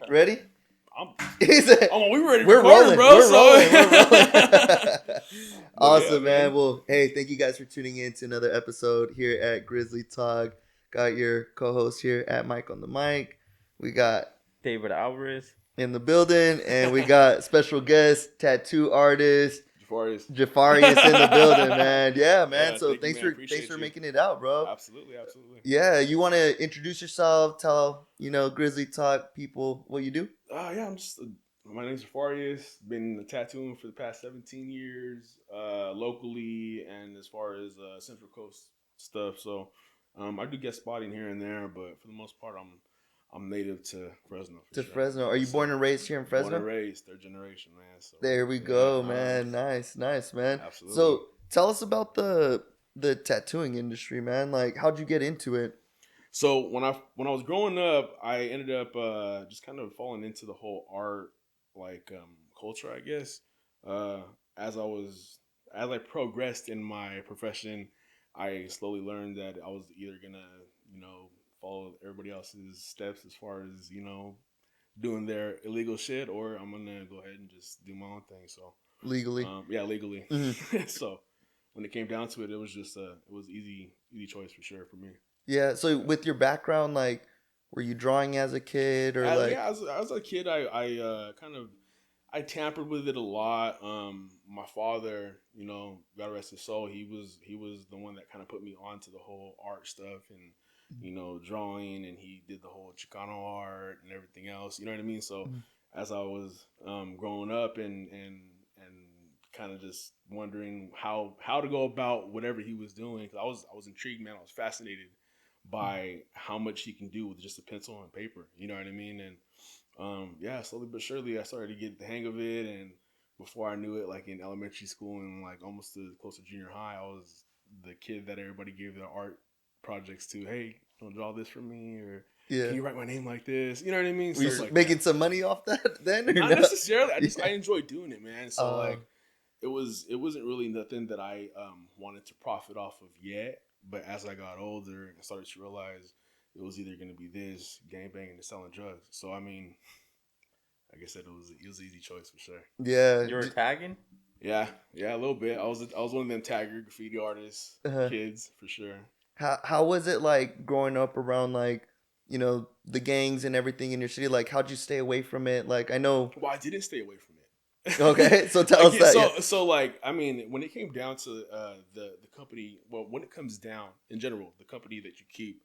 Ready? We ready to we're record, rolling, bro. We're rolling. Awesome, yeah, man. Well, hey, thank you guys for tuning in to another episode here at Grizzly Talk. Got your co-host here at Mike on the mic. We got David Alvarez in the building, and we got special guest, tattoo artist, Jefarious in the building, man. Yeah, man. Yeah, so thanks for making it out, bro. Absolutely. Yeah, you want to introduce yourself? Tell Grizzly Talk people what you do. My name's Jefarious. Been tattooing for the past 17 years, locally and as far as Central Coast stuff. So, I do get spotting here and there, but for the most part, I'm native to Fresno. Fresno. Are you born and raised here in Fresno? Born and raised, third generation, man. So there we go, man. Nice, man. Absolutely. So tell us about the tattooing industry, man. Like, how'd you get into it? So when I was growing up, I ended up just kind of falling into the whole art culture, I guess. As I progressed in my profession, I slowly learned that I was either gonna follow everybody else's steps as far as doing their illegal shit, or I'm gonna go ahead and just do my own thing. So legally, legally. Mm-hmm. So when it came down to it, it was just it was easy choice for sure for me. Yeah. So with your background, like, were you drawing as a kid, or as a kid, I tampered with it a lot. My father, God rest his soul, he was the one that kind of put me onto the whole art stuff and drawing, and he did the whole Chicano art and everything else. You know what I mean? So as I was growing up and kind of just wondering how to go about whatever he was doing, because I was intrigued, man. I was fascinated by how much he can do with just a pencil and paper. You know what I mean? And slowly but surely I started to get the hang of it, and before I knew it, like in elementary school and like almost close to junior high, I was the kid that everybody gave their art projects to. Hey, don't draw this for me, or can you write my name like this? You know what I mean? Were you like making some money off that then? Or not necessarily. I enjoyed doing it, man. So it wasn't really nothing that I wanted to profit off of yet. But as I got older and started to realize it was either going to be this, gangbanging, or selling drugs. So, I mean, like I said, it was an easy choice for sure. Yeah. You were tagging? Yeah, a little bit. I was one of them tagger graffiti artists, kids, for sure. How was it like growing up around the gangs and everything in your city? Like, how'd you stay away from it? Like, I know. Well, I didn't stay away from it. Okay, so tell us that. So like, I mean, when it came down to the company, well, when it comes down in general, the company that you keep,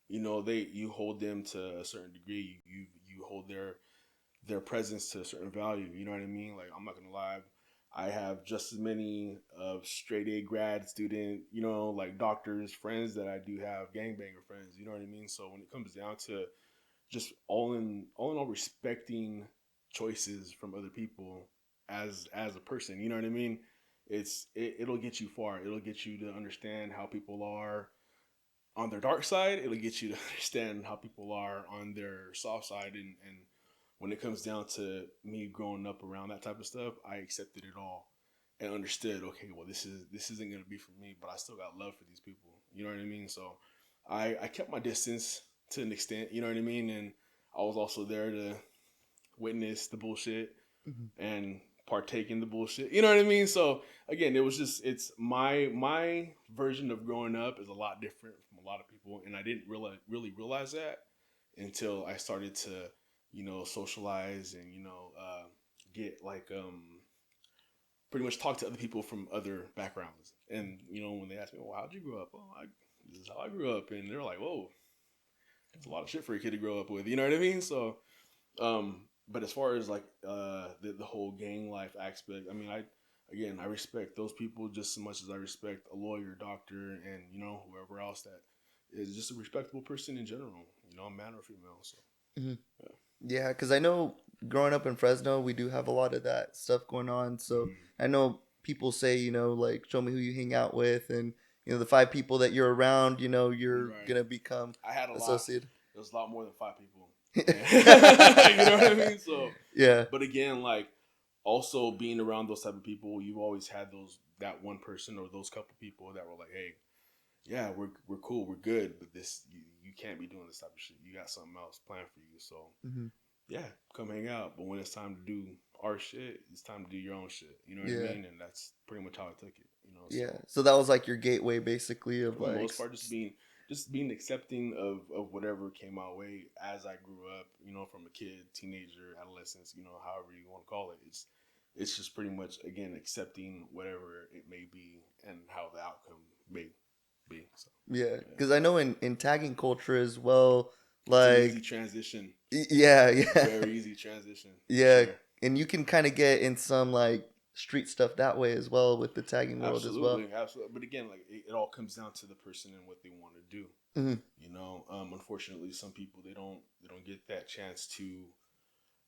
you hold them to a certain degree. You hold their presence to a certain value. You know what I mean? Like, I'm not gonna lie, I have just as many straight A grad student, like doctors, friends that I do have gangbanger friends. You know what I mean? So when it comes down to just all in all respecting choices from other people as a person, you know what I mean? It'll get you far. It'll get you to understand how people are on their dark side. It'll get you to understand how people are on their soft side. And when it comes down to me growing up around that type of stuff, I accepted it all and understood, okay, well, this isn't going to be for me, but I still got love for these people. You know what I mean? So I kept my distance to an extent, you know what I mean? And I was also there to witness the bullshit and partake in the bullshit. You know what I mean? So again, it's my version of growing up is a lot different from a lot of people, and I didn't really realize that until I started to, socialize and get pretty much talk to other people from other backgrounds. And when they ask me, well, how'd you grow up? Oh, this is how I grew up, and they're like, whoa, it's a lot of shit for a kid to grow up with. You know what I mean? So but as far as like the whole gang life aspect, I mean, I respect those people just as much as I respect a lawyer, doctor, and whoever else that is just a respectable person in general, man or female. So yeah, because I know growing up in Fresno, we do have a lot of that stuff going on. So I know people say, like, show me who you hang out with, and the 5 people that you're around, you're gonna become associated. There's a lot more than 5 people. You know what I mean? So yeah. But again, like, also being around those type of people, you've always had that one person or those couple people that were like, hey, yeah, we're cool, we're good, but this you can't be doing this type of shit. You got something else planned for you. So Mm-hmm. yeah, come hang out. But when it's time to do our shit, it's time to do your own shit. You know what I Yeah. mean? And that's pretty much how I took it. You know. Yeah. So So that was like your gateway, basically, of for the like. most part, just being accepting of whatever came my way as I grew up. You know, from a kid, teenager, adolescence. You know, however you want to call it. It's just pretty much again accepting whatever it may be and how the outcome may be. So Yeah, because I know in tagging culture as well, it's an easy like transition. yeah, yeah, Very easy transition. yeah, Sure. and you can kind of get in some like street stuff that way as well with the tagging world as well. Absolutely. But again, like it all comes down to the person and what they want to do. Mm-hmm. You know, unfortunately, some people they don't get that chance to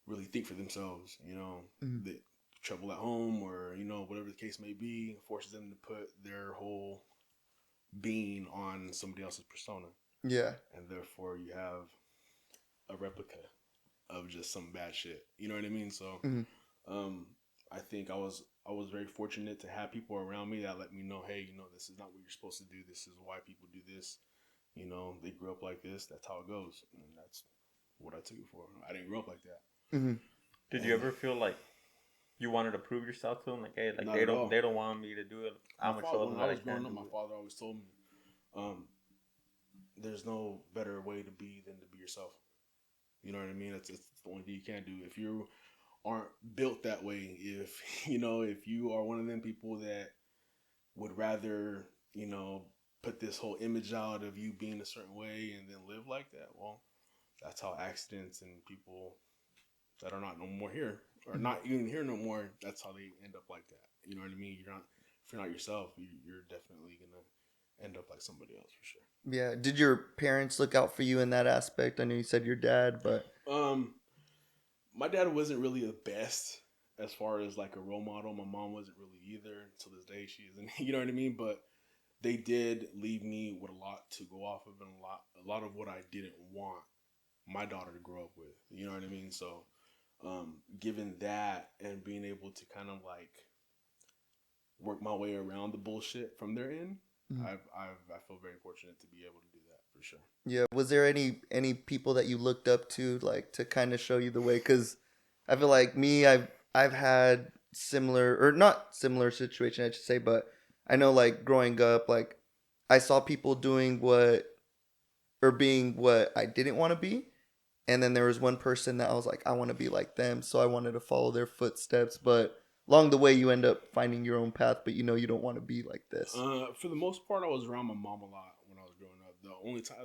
really think for themselves. You know, Mm-hmm. the trouble at home or you know whatever the case may be forces them to put their whole being on somebody else's persona, Yeah, and therefore you have a replica of just some bad shit. You know what I mean? So, mm-hmm. um, I think I was very fortunate to have people around me that let me know, hey, you know, this is not what you're supposed to do. This is why people do this. You know, they grew up like this. That's how it goes, and that's what I took it for. I didn't grow up like that. Mm-hmm. Did you ever feel like you wanted to prove yourself to them? Like, hey, like Not at all. they don't want me to do it. I'm gonna show them When that I I was growing can up, do my it. father always told me, um, "There's no better way to be than to be yourself." You know what I mean? It's the only thing you can do. If you aren't built that way, if you know, if you are one of them people that would rather, you know, put this whole image out of you being a certain way and then live like that, well, that's how accidents and people that are not no more here or not even here no more, that's how they end up like that. You know what I mean? If you're not yourself, you're definitely gonna end up like somebody else for sure. Yeah. Did your parents look out for you in that aspect? I know you said your dad, but My dad wasn't really the best as far as like a role model. My mom wasn't really either. To this day, she isn't. You know what I mean? But they did leave me with a lot to go off of and a lot of what I didn't want my daughter to grow up with. You know what I mean? So, given that and being able to kind of like work my way around the bullshit from their end, Mhm. I feel very fortunate to be able to do that for sure. yeah, was there any people that you looked up to like to kind of show you the way? Because I feel like me, I've had similar or not similar situation, I should say, but I know like growing up, like I saw people doing what or being what I didn't want to be. And then there was one person that I was like, I want to be like them. So I wanted to follow their footsteps. But along the way, you end up finding your own path, but you know you don't want to be like this. For the most part, I was around my mom a lot when I was growing up. The only time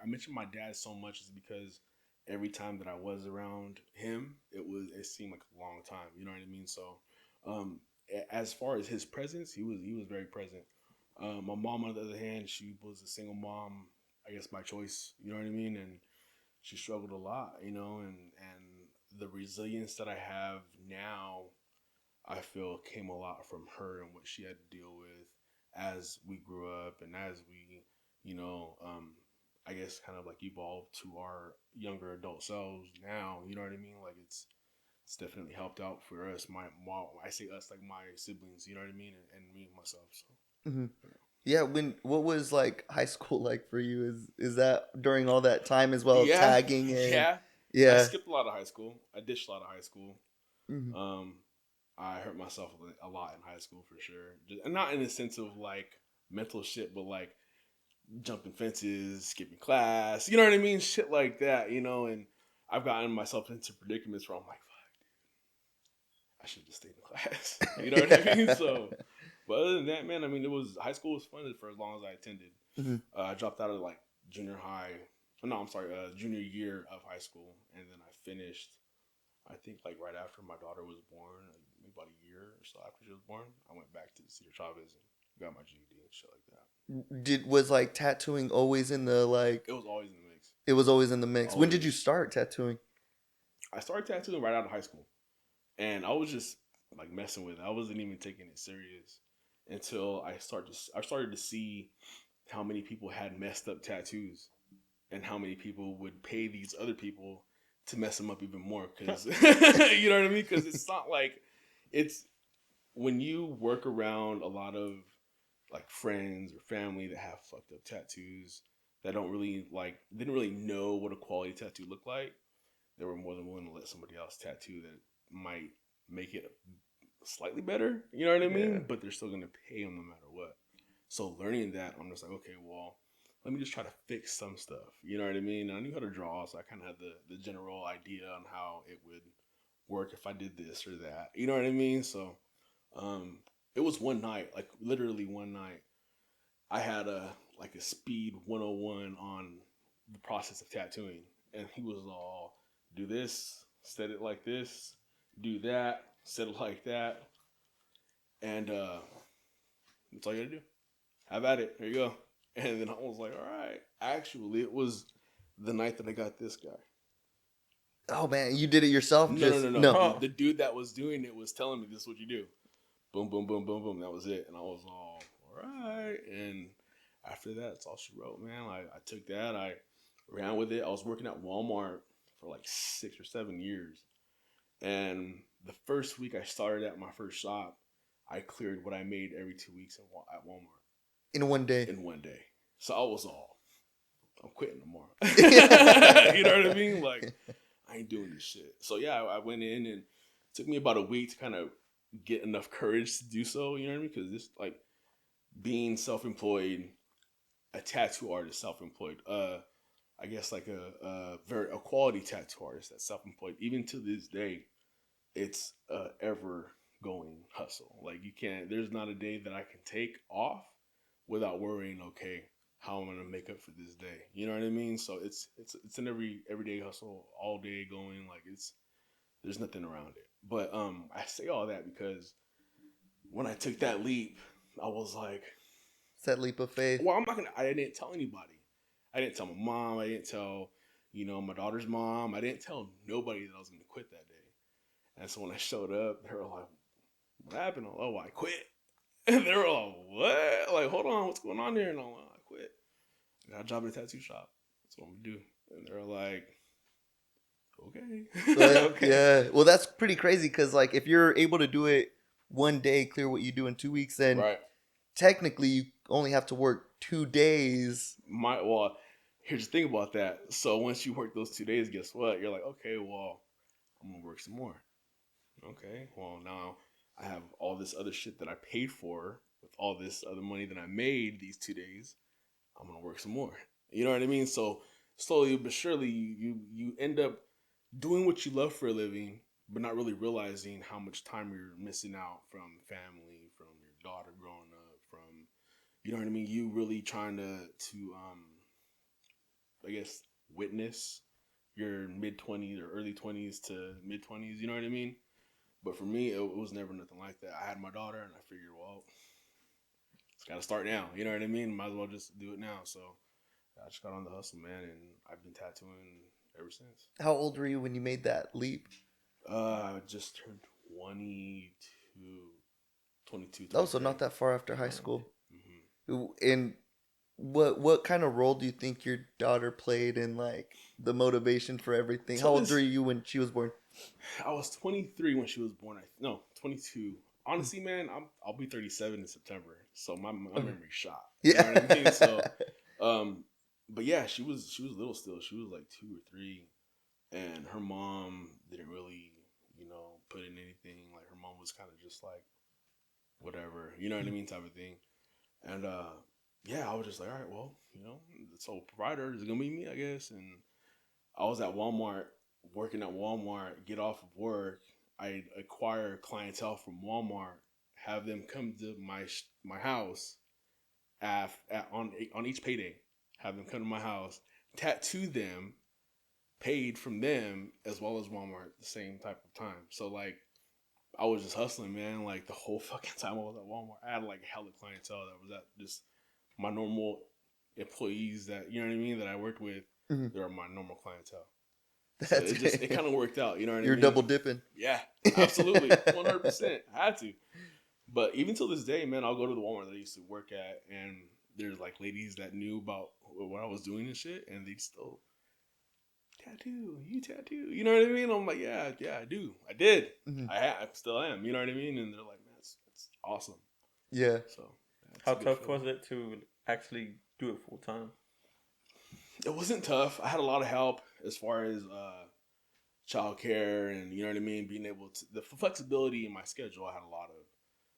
I mentioned my dad so much is because every time that I was around him, it seemed like a long time. You know what I mean? So, as far as his presence, he was very present. My mom, on the other hand, she was a single mom, I guess by choice. You know what I mean? And she struggled a lot. You know, and the resilience that I have now I feel came a lot from her and what she had to deal with as we grew up and as we, you know, I guess kind of like evolved to our younger adult selves now. You know what I mean? Like it's definitely helped out for us. My mom, I say us like my siblings. You know what I mean? And me and myself. So. Hmm. Yeah. What was like high school like for you? Is that during all that time as well, Yeah, tagging and yeah. I yeah. skipped a lot of high school. I ditched a lot of high school. Hmm. Um, I hurt myself a lot in high school for sure. And not in the sense of like mental shit, but like jumping fences, skipping class. You know what I mean? Shit like that, you know. And I've gotten myself into predicaments where I'm like, fuck, I should just stay in class. You know what I mean? Yeah. So, but other than that, man, I mean, high school was fun for as long as I attended. Hmm. I dropped out of like junior high. No, I'm sorry, junior year of high school, and then I finished. I think like right after my daughter was born, like maybe about a year or so after she was born, I went back to Cedar Chavez and got my GED and shit like that. Was like tattooing always in the like? It was always in the mix. It was always in the mix. When did you Always. start tattooing? I started tattooing right out of high school, and I was just like messing with it. I wasn't even taking it serious until I started to see how many people had messed up tattoos and how many people would pay these other people to mess them up even more. Because you know what I mean? Because it's not like it's when you work around a lot of like friends or family that have fucked up tattoos, that don't really didn't really know what a quality tattoo looked like, they were more than willing to let somebody else tattoo that might make it slightly better. You know what I mean? Yeah. But they're still gonna pay them no matter what. So learning that, I'm just like, okay, well, let me just try to fix some stuff. You know what I mean? And I knew how to draw, so I kind of had the general idea on how it would work if I did this or that. You know what I mean? So it was one night, like literally one night, I had a speed 101 on the process of tattooing, and he was all, do this, set it like this, do that, set it like that, and that's all you gotta do. Have at it. There you go. And then I was like, all right. Actually, it was the night that I got this guy. Oh man, you did it yourself? No. The dude that was doing it was telling me, this is what you do. Boom, boom, boom, boom, boom. That was it. And I was all right. And after that, it's all she wrote, man. I took that. I ran with it. I was working at Walmart for like 6 or 7 years. And the first week I started at my first shop, I cleared what I made every 2 weeks at Walmart. In one day. So I was all, I'm quitting tomorrow. You know what I mean? Like, I ain't doing this shit. So yeah, I went in, and it took me about a week to kind of get enough courage to do so. You know what I mean? Because this, like, being self-employed, a tattoo artist, self-employed, I guess like a quality tattoo artist that's self-employed. Even to this day, it's a ever going hustle. Like, there's not a day that I can take off without worrying, okay, how I'm gonna make up for this day. You know what I mean? So it's an everyday hustle, all day going. Like, there's nothing around it. But I say all that because when I took that leap, I was like, it's that leap of faith. Well, I didn't tell anybody. I didn't tell my mom. I didn't tell, my daughter's mom. I didn't tell nobody that I was gonna quit that day. And so when I showed up, they were like, what happened? Oh, I quit. And they were like, what? Like, hold on, what's going on here? And I'm like, I quit. I got a job at a tattoo shop. That's what I'm going to do. And they're like, okay. Okay. Yeah. Well, that's pretty crazy because, like, if you're able to do it one day, clear what you do in 2 weeks, then technically you only have to work 2 days. Well, here's the thing about that. So once you work those 2 days, guess what? You're like, okay, well, I'm going to work some more. Okay, well, now I have all this other shit that I paid for with all this other money that I made these 2 days. I'm going to work some more. You know what I mean? So slowly but surely you end up doing what you love for a living, but not really realizing how much time you're missing out from family, from your daughter growing up, from, you know what I mean? You really trying to I guess, witness your mid-20s or early 20s to mid-20s. You know what I mean? But for me, it was never nothing like that. I had my daughter, and I figured, well, it's got to start now. You know what I mean? Might as well just do it now. So I just got on the hustle, man, and I've been tattooing ever since. How old were you when you made that leap? I just turned 22. Oh, so not that far after high school. Mm-hmm. And what kind of role do you think your daughter played in, like, the motivation for everything? How old were you when she was born? I was 23 when she was born. 22. Honestly, man, I'll be 37 in September, so my memory's shot. You know what I mean? So, but yeah, she was little still. She was like 2 or 3, and her mom didn't really, put in anything. Like, her mom was kind of just like, whatever, you know what I mean, type of thing. And yeah, I was just like, all right, well, the sole provider is gonna be me, I guess. And I was at Walmart, working at Walmart, get off of work, I acquire clientele from Walmart, have them come to my house on each payday, have them come to my house, tattoo them, paid from them as well as Walmart at the same type of time. So, like, I was just hustling, man. Like, the whole fucking time I was at Walmart, I had like hella clientele that was at just my normal employees that, you know what I mean, that I worked with. Mm-hmm. They're my normal clientele. So it kind of worked out, you know what I mean? You're double dipping. Yeah, absolutely. 100%. I had to. But even till this day, man, I'll go to the Walmart that I used to work at, and there's like ladies that knew about what I was doing and shit, and they'd still, you tattoo. You know what I mean? I'm like, yeah, I do. I did. Mm-hmm. I still am. You know what I mean? And they're like, man, it's awesome. Yeah. So how tough was it to actually do it full time? It wasn't tough. I had a lot of help as far as childcare and you know what I mean, being able to the flexibility in my schedule. I had a lot of.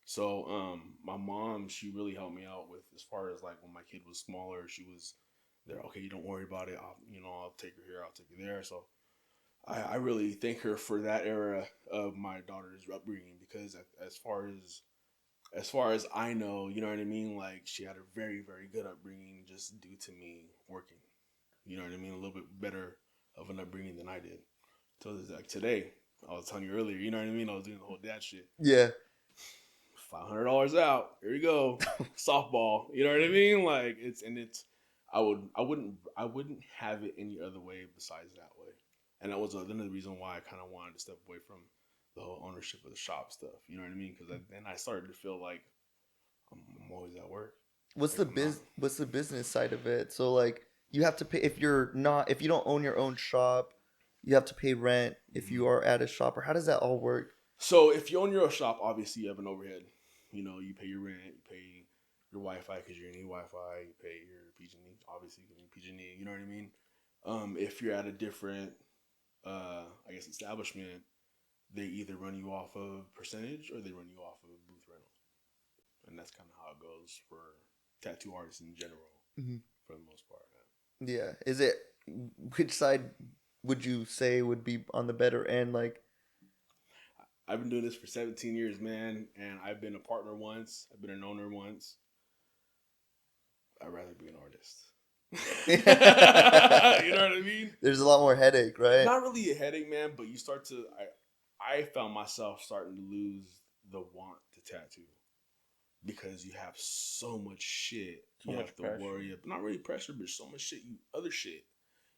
So my mom, she really helped me out with as far as like when my kid was smaller, she was there. Okay, you don't worry about it. I'll take her here. I'll take her there. So I really thank her for that era of my daughter's upbringing because as far as I know, you know what I mean. Like she had a very very good upbringing just due to me working. You know what I mean? A little bit better of an upbringing than I did. So like today, I was telling you earlier, you know what I mean? I was doing the whole dad shit. Yeah. $500 out. Here you go. Softball. You know what I mean? Like I wouldn't have it any other way besides that way. And that was another reason why I kind of wanted to step away from the whole ownership of the shop stuff. You know what I mean? Because then I started to feel like I'm always at work. What's Like, what's the business side of it? So like you have to pay if you don't own your own shop, you have to pay rent if you are at a shop, or how does that all work? So if you own your own shop, obviously you have an overhead. You know, you pay your rent, you pay your Wi-Fi because you're gonna need Wi-Fi. You pay your PG&E, obviously you need PG&E. You know what I mean? If you're at a different, I guess establishment, they either run you off of percentage or they run you off of booth rental, and that's kind of how it goes for tattoo artists in general, for the most part. Yeah. Is it which side would you say would be on the better end? Like, I've been doing this for 17 years, man, and I've been a partner once. I've been an owner once. I'd rather be an artist. You know what I mean? There's a lot more headache, right? Not really a headache, man, but you start to. I found myself starting to lose the want to tattoo because you have so much shit you have to worry about. Not really pressure, but so much shit. Other shit.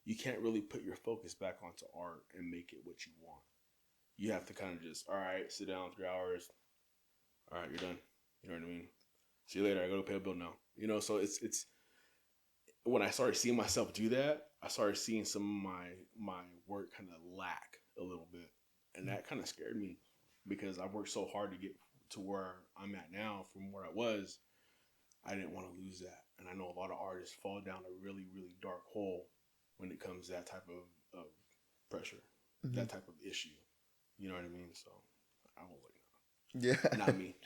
You can't really put your focus back onto art and make it what you want. You have to kind of just, all right, sit down 3 hours. All right, you're done. You know what I mean? See you later. I go to pay a bill now. You know, so it's when I started seeing myself do that, I started seeing some of my work kind of lack a little bit, and that kind of scared me because I worked so hard to get to where I'm at now from where I was. I didn't want to lose that, and I know a lot of artists fall down a really really dark hole when it comes to that type of pressure, that type of issue. You know what I mean? So I was like, no. Yeah. Not me.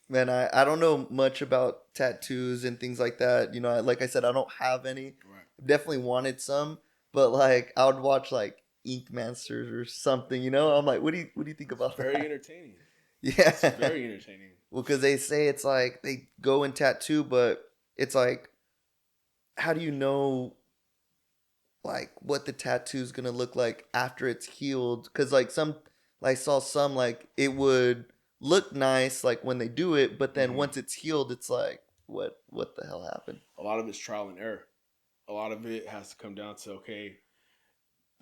Man, I don't know much about tattoos and things like that. You know, like I said, I don't have any. Right. Definitely wanted some, but like I would watch like Ink Masters or something. You know, I'm like, what do you think about Very that? entertaining. Yeah, It's very entertaining. Well, because they say it's like they go and tattoo, but it's like, how do you know like what the tattoo is gonna look like after it's healed? Because like I saw some like it would look nice like when they do it, but then once it's healed, it's like what the hell happened? A lot of it's trial and error. A lot of it has to come down to okay,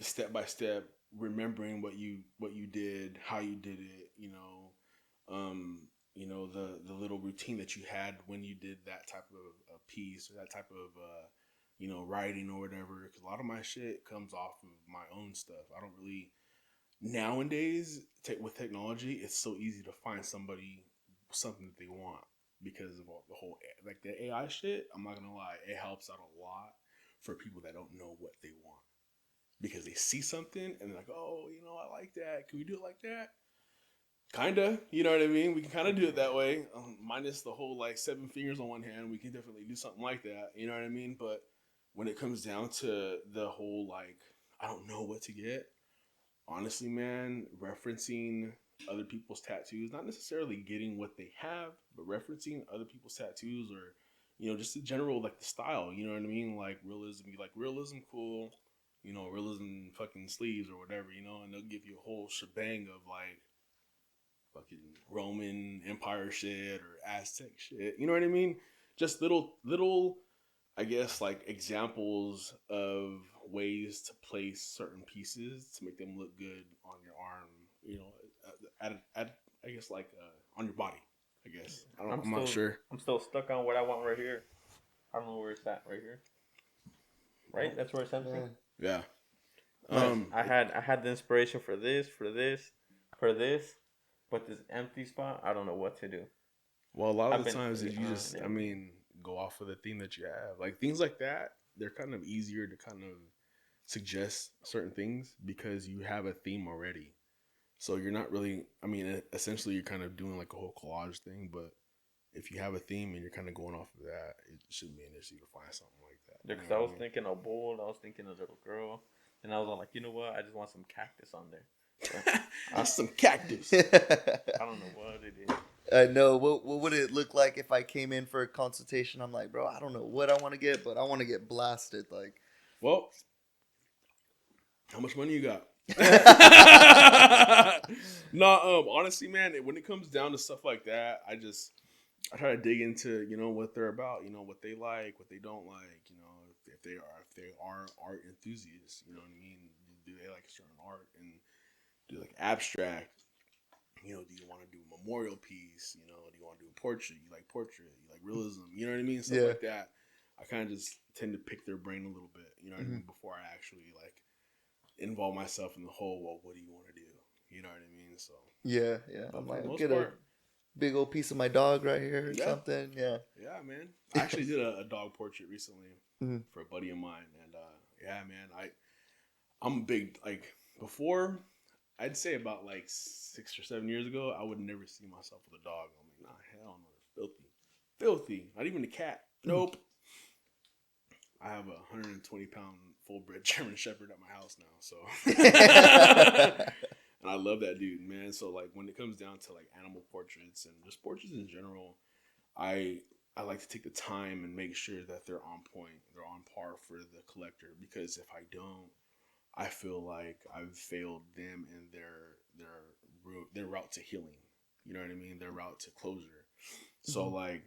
step by step, remembering what you did, how you did it. The little routine that you had when you did that type of a piece or that type of writing or whatever. Because a lot of my shit comes off of my own stuff. I don't really nowadays with technology. It's so easy to find something that they want because of all the whole like the AI shit. I'm not gonna lie, it helps out a lot for people that don't know what they want because they see something and they're like, oh, I like that. Can we do it like that? Kinda, you know what I mean? We can kind of do it that way, minus the whole like 7 fingers on one hand. We can definitely do something like that, you know what I mean? But when it comes down to the whole like, I don't know what to get. Honestly, man, referencing other people's tattoos, not necessarily getting what they have, but referencing other people's tattoos or, just the general like the style, you know what I mean? Like realism, you like realism, cool, realism fucking sleeves or whatever, and they'll give you a whole shebang of like fucking Roman Empire shit or Aztec shit. You know what I mean? Just little, I guess, like examples of ways to place certain pieces to make them look good on your arm. At I guess like on your body. I guess I'm not sure. I'm still stuck on what I want right here. I don't know where it's at right here. Right, that's where it's empty. Yeah. I had the inspiration for this, but this empty spot, I don't know what to do. Well, a lot of the times you just, go off of the theme that you have. Like things like that, they're kind of easier to kind of suggest certain things because you have a theme already. So you're not really, I mean, essentially you're kind of doing like a whole collage thing, but if you have a theme and you're kind of going off of that, it shouldn't be an issue to find something like that. Because I was thinking a bull, I was thinking a little girl, and I was like, you know what? I just want some cactus on there. That's some cactus. I don't know what it is. I know. What would it look like if I came in for a consultation? I'm like, bro, I don't know what I want to get, but I want to get blasted. Like, well, how much money you got? No, honestly, man, when it comes down to stuff like that, I try to dig into, what they're about, what they like, what they don't like, if they are art enthusiasts, you know what I mean? Do they like certain art, and do like abstract? Do you want to do a memorial piece? Do you want to do a portrait? You like portrait? You like realism? You know what I mean? Stuff like that. I kind of just tend to pick their brain a little bit, you know what I mean, before I actually like involve myself in the whole, well, what do you want to do? You know what I mean? So yeah. I'm like, get a big old piece of my dog right here or something. Yeah, man. I actually did a dog portrait recently for a buddy of mine, and man, I'm a big, like, before, I'd say about like 6 or 7 years ago, I would never see myself with a dog. I'm like, nah, hell no, filthy. Not even a cat. Nope. I have a 120-pound full-bred German Shepherd at my house now, so and I love that dude, man. So like when it comes down to like animal portraits and just portraits in general, I like to take the time and make sure that they're on point, they're on par for the collector, because if I don't, I feel like I've failed them in their route to healing. You know what I mean? Their route to closure. So like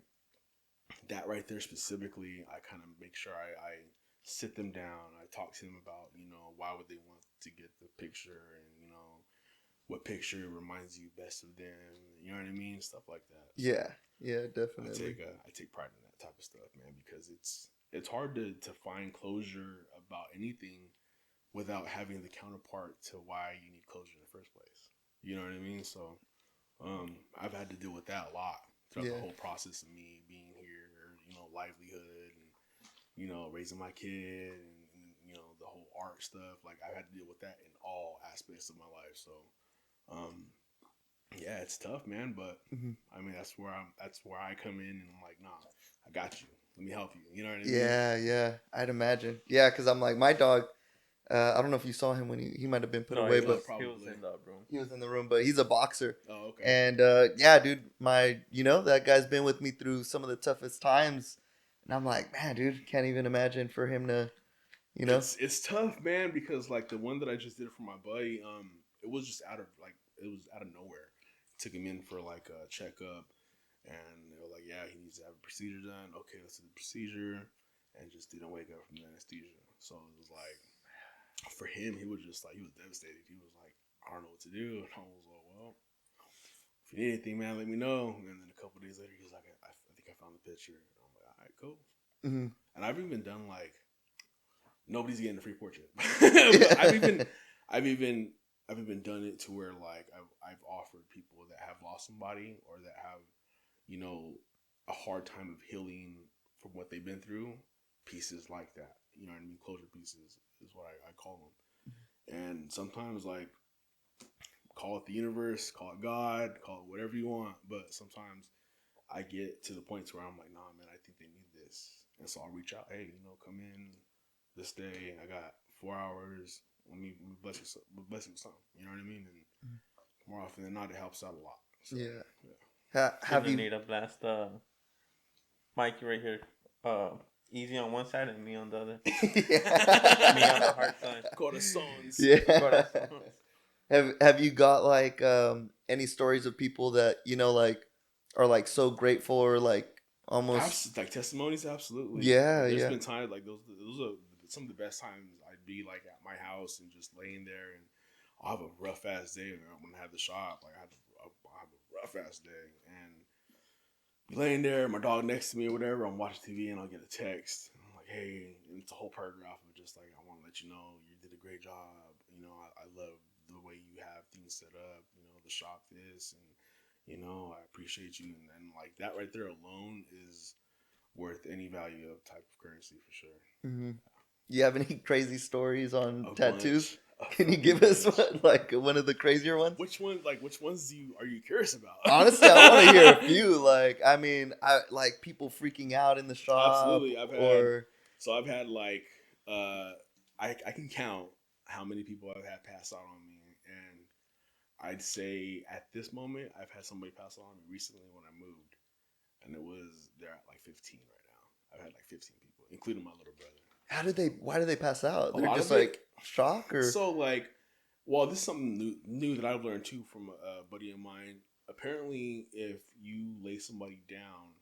that right there specifically, I kind of make sure I sit them down. I talk to them about, why would they want to get the picture, and, what picture reminds you best of them. You know what I mean? Stuff like that. So yeah, definitely. I take pride in that type of stuff, man, because it's hard to find closure about anything without having the counterpart to why you need closure in the first place. You know what I mean? So I've had to deal with that a lot throughout the whole process of me being here, livelihood, and, raising my kid, and, the whole art stuff. Like, I've had to deal with that in all aspects of my life. So, yeah, it's tough, man. But I mean, that's where I come in, and I'm like, nah, I got you. Let me help you. You know what I mean? Yeah. I'd imagine. Yeah, because I'm like, my dog. I don't know if you saw him when he might have been put away, but he was in the room. He was in the room, but he's a boxer. Oh, okay. And yeah, dude, that guy's been with me through some of the toughest times, and I'm like, man, dude, can't even imagine for him to, It's tough, man, because like the one that I just did for my buddy, it was just out of nowhere. Took him in for like a checkup, and they were like, yeah, he needs to have a procedure done. Okay, let's do the procedure, and just didn't wake up from the anesthesia. So it was like, for him, he was just like, he was devastated. He was like, I don't know what to do. And I was like, well, if you need anything, man, let me know. And then a couple days later, he was like, I think I found the picture. And I'm like, all right, cool. And I've even done like, nobody's getting a free portrait. But I've even done it to where like I've offered people that have lost somebody, or that have, a hard time of healing from what they've been through, pieces like that. You know what I mean? Closure pieces is what I call them. And sometimes, like, call it the universe, call it God, call it whatever you want. But sometimes I get to the point where I'm like, nah, man, I think they need this. And so I'll reach out, hey, come in this day. I got 4 hours. Let me bless you with something. You know what I mean? And more often than not, it helps out a lot. So, Have you need a blast Mikey right here? Easy on one side and me on the other. Me on the hard side. Corazones. Yeah. Have you got like any stories of people that like are like so grateful, or like almost like testimonies? Absolutely. There's been times like those are some of the best times. I'd be like at my house and just laying there, and I'll have a rough ass day. And I'm gonna have the shop. Like I'll have a rough ass day, and be laying there, my dog next to me or whatever. I'm watching TV, and I'll get a text. And I'm like, hey, and it's a whole paragraph of just like, I want to let you know you did a great job. I love the way you have things set up. The shop this, and I appreciate you. And like that right there alone is worth any value of type of currency for sure. Mm-hmm. You have any crazy stories on tattoos? Bunch. Can you give us one of the crazier ones? Which ones are you curious about? Honestly, I want to hear a few. Like, I mean, I like people freaking out in the shop. Absolutely, I've had like I can count how many people I've had pass out on me, and I'd say at this moment I've had somebody pass out on me recently when I moved, and they're at like 15 right now. I've had like 15 people, including my little brother. Why do they pass out? They're just like shock or so like, well, this is something new that I've learned too from a buddy of mine. Apparently, if you lay somebody down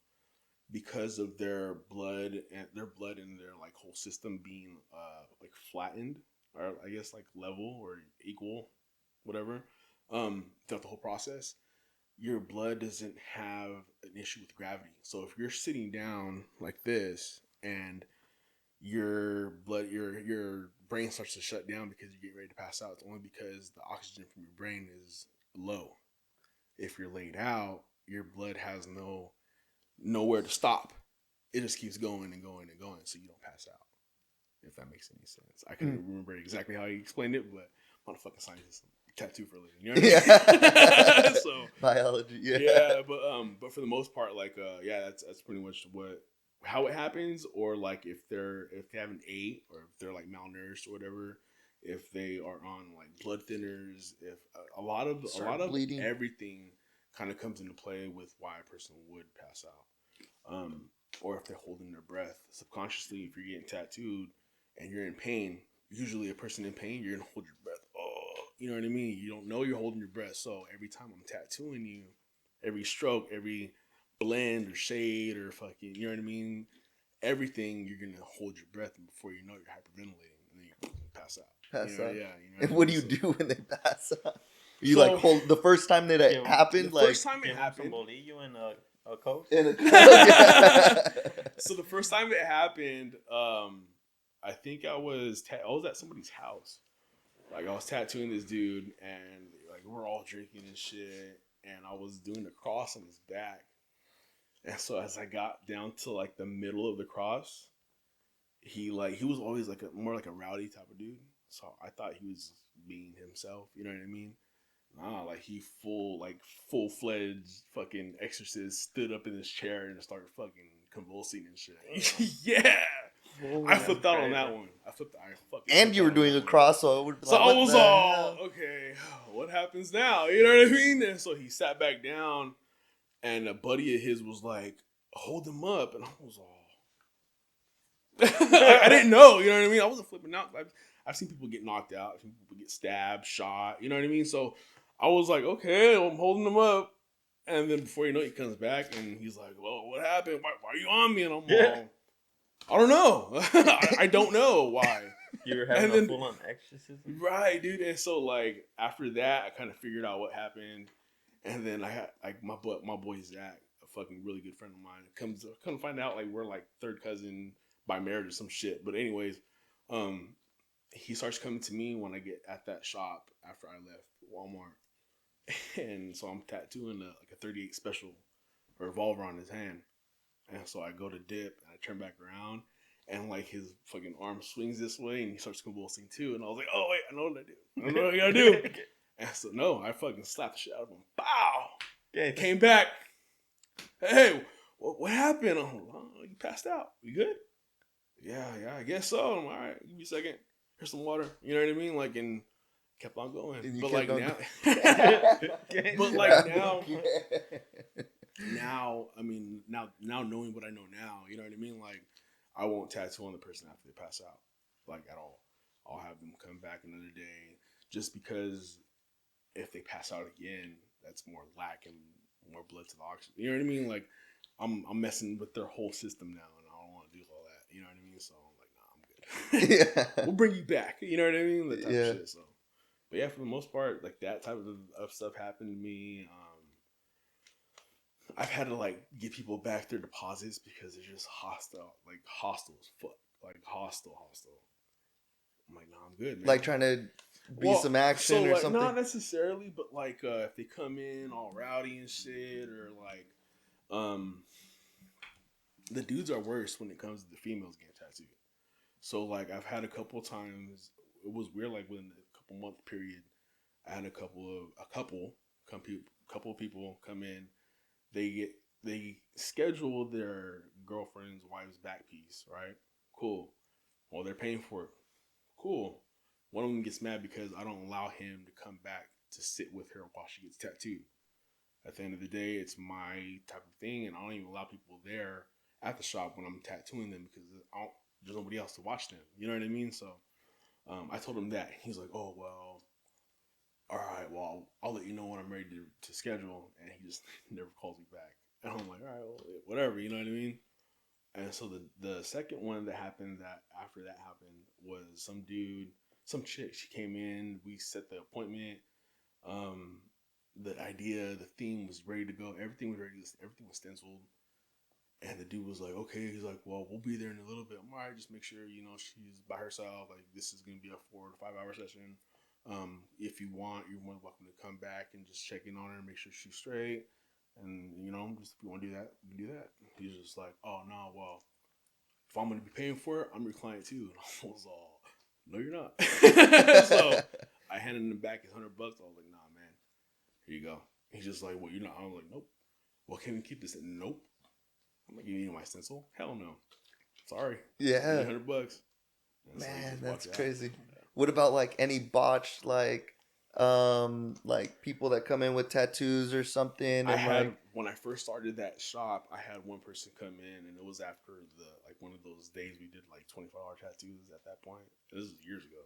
because of their blood and their like whole system being like flattened, or I guess like level or equal, whatever, throughout the whole process, your blood doesn't have an issue with gravity. So if you're sitting down like this and your brain starts to shut down because you're getting ready to pass out, it's only because the oxygen from your brain is low. If you're laid out, your blood has nowhere to stop. It just keeps going and going and going, so you don't pass out. If that makes any sense. I couldn't remember exactly how he explained it, but I'm not a fucking scientist. Tattoo for a living. You know what I mean? So biology, yeah. Yeah, but for the most part, like that's pretty much how it happens, or like if they haven't ate, or if they're like malnourished or whatever, if they are on like blood thinners, if a lot of bleeding. Everything kind of comes into play with why a person would pass out, or if they're holding their breath subconsciously. If you're getting tattooed and you're in pain, usually a person in pain, you're gonna hold your breath. You know what I mean? You don't know you're holding your breath. So every time I'm tattooing you, every stroke, every blend or shade or fucking, you know what I mean? Everything, you're going to hold your breath, and before you know it, you're hyperventilating, and then you pass out. Pass out. Yeah. And what do you do when they pass out? You like hold the first time that it happened? The first time it happened. Some bolillo and a Coke? In a Coke, yeah. So the first time it happened, I think I was at somebody's house. Like, I was tattooing this dude, and like we're all drinking and shit, and I was doing the cross on his back. And so as I got down to like the middle of the cross, he was always like more like a rowdy type of dude. So I thought he was being himself, you know what I mean? Nah, like he full-fledged fucking exorcist stood up in his chair and started fucking convulsing and shit. Yeah. I flipped out on that one. And you were doing a cross, so I was all, okay, what happens now? You know what I mean? And so he sat back down, and a buddy of his was like, hold him up. And I was all, I didn't know, you know what I mean? I wasn't flipping out. I've seen people get knocked out. I've seen people get stabbed, shot, you know what I mean? So I was like, okay, I'm holding him up. And then before you know it, he comes back, and he's like, well, what happened? Why are you on me? And I'm all, I don't know. I don't know why. You were having a full-on exorcism? Right, dude. And so, like, after that, I kind of figured out what happened. And then I had, like, my boy Zach, a fucking really good friend of mine, come to find out, like, we're, like, third cousin by marriage or some shit. But anyways, he starts coming to me when I get at that shop after I left Walmart. And so I'm tattooing, like, a 38 special revolver on his hand. And so I go to dip, and I turn back around, and like his fucking arm swings this way, and he starts convulsing too. And I was like, oh wait, I know what I do. I know what I gotta do. And so no, I fucking slapped the shit out of him. Bow. Yeah, came back. Hey, what happened? I'm like, oh, you passed out. You good? Yeah, I guess so. I'm all right. Give me a second. Here's some water. You know what I mean? Like, and kept on going. But like now, now, I mean, now knowing what I know now, you know what I mean? Like, I won't tattoo on the person after they pass out, like, at all. I'll have them come back another day, just because if they pass out again, that's more lack and more blood to the oxygen. You know what I mean? Like, I'm messing with their whole system now, and I don't want to do all that. You know what I mean? So I'm like, nah, I'm good. Yeah. We'll bring you back. You know what I mean? That type of shit. So, but yeah, for the most part, like, that type of stuff happened to me. I've had to, like, give people back their deposits because they're just hostile as fuck. Like, hostile. I'm like, nah, I'm good, man. Like, trying to be some action or something? Not necessarily, but, like, if they come in all rowdy and shit, or, like, The dudes are worse when it comes to the females getting tattooed. So like I've had a couple times. It was weird. Like within a couple month period, I had a couple of people come in. They schedule their girlfriend's wife's back piece, right? Cool. Well, they're paying for it. Cool. One of them gets mad because I don't allow him to come back to sit with her while she gets tattooed. At the end of the day, it's my type of thing, and I don't even allow people there at the shop when I'm tattooing them because there's nobody else to watch them. You know what I mean? So I told him that. He's like, oh, well, all right, well, I'll let you know when I'm ready to schedule. And he just never calls me back. And I'm like, all right, well, whatever, you know what I mean? And so the second one that happened after that happened was some chick, she came in, we set the appointment. The idea, the theme was ready to go. Everything was ready. Everything was stenciled. And the dude was like, okay. He's like, well, we'll be there in a little bit. I'm all right. Just make sure, she's by herself. Like, this is going to be a 4 to 5 hour session. If you want, you're more than welcome to come back and just check in on her and make sure she's straight. And, just if you want to do that, you can do that. He's just like, oh, no, well, if I'm going to be paying for it, I'm your client too. And I was all, no, you're not. So I handed him back his $100. I was like, nah, man, here you go. He's just like, well, you're not. I was like, nope. Well, can we keep this? Nope. I'm not giving you my stencil. Hell no. Sorry. Yeah. $100. Man, that's crazy. Yeah. What about like any botched like people that come in with tattoos or something? And when I first started that shop, I had one person come in, and it was after one of those days we did like 24-hour tattoos at that point. This is years ago.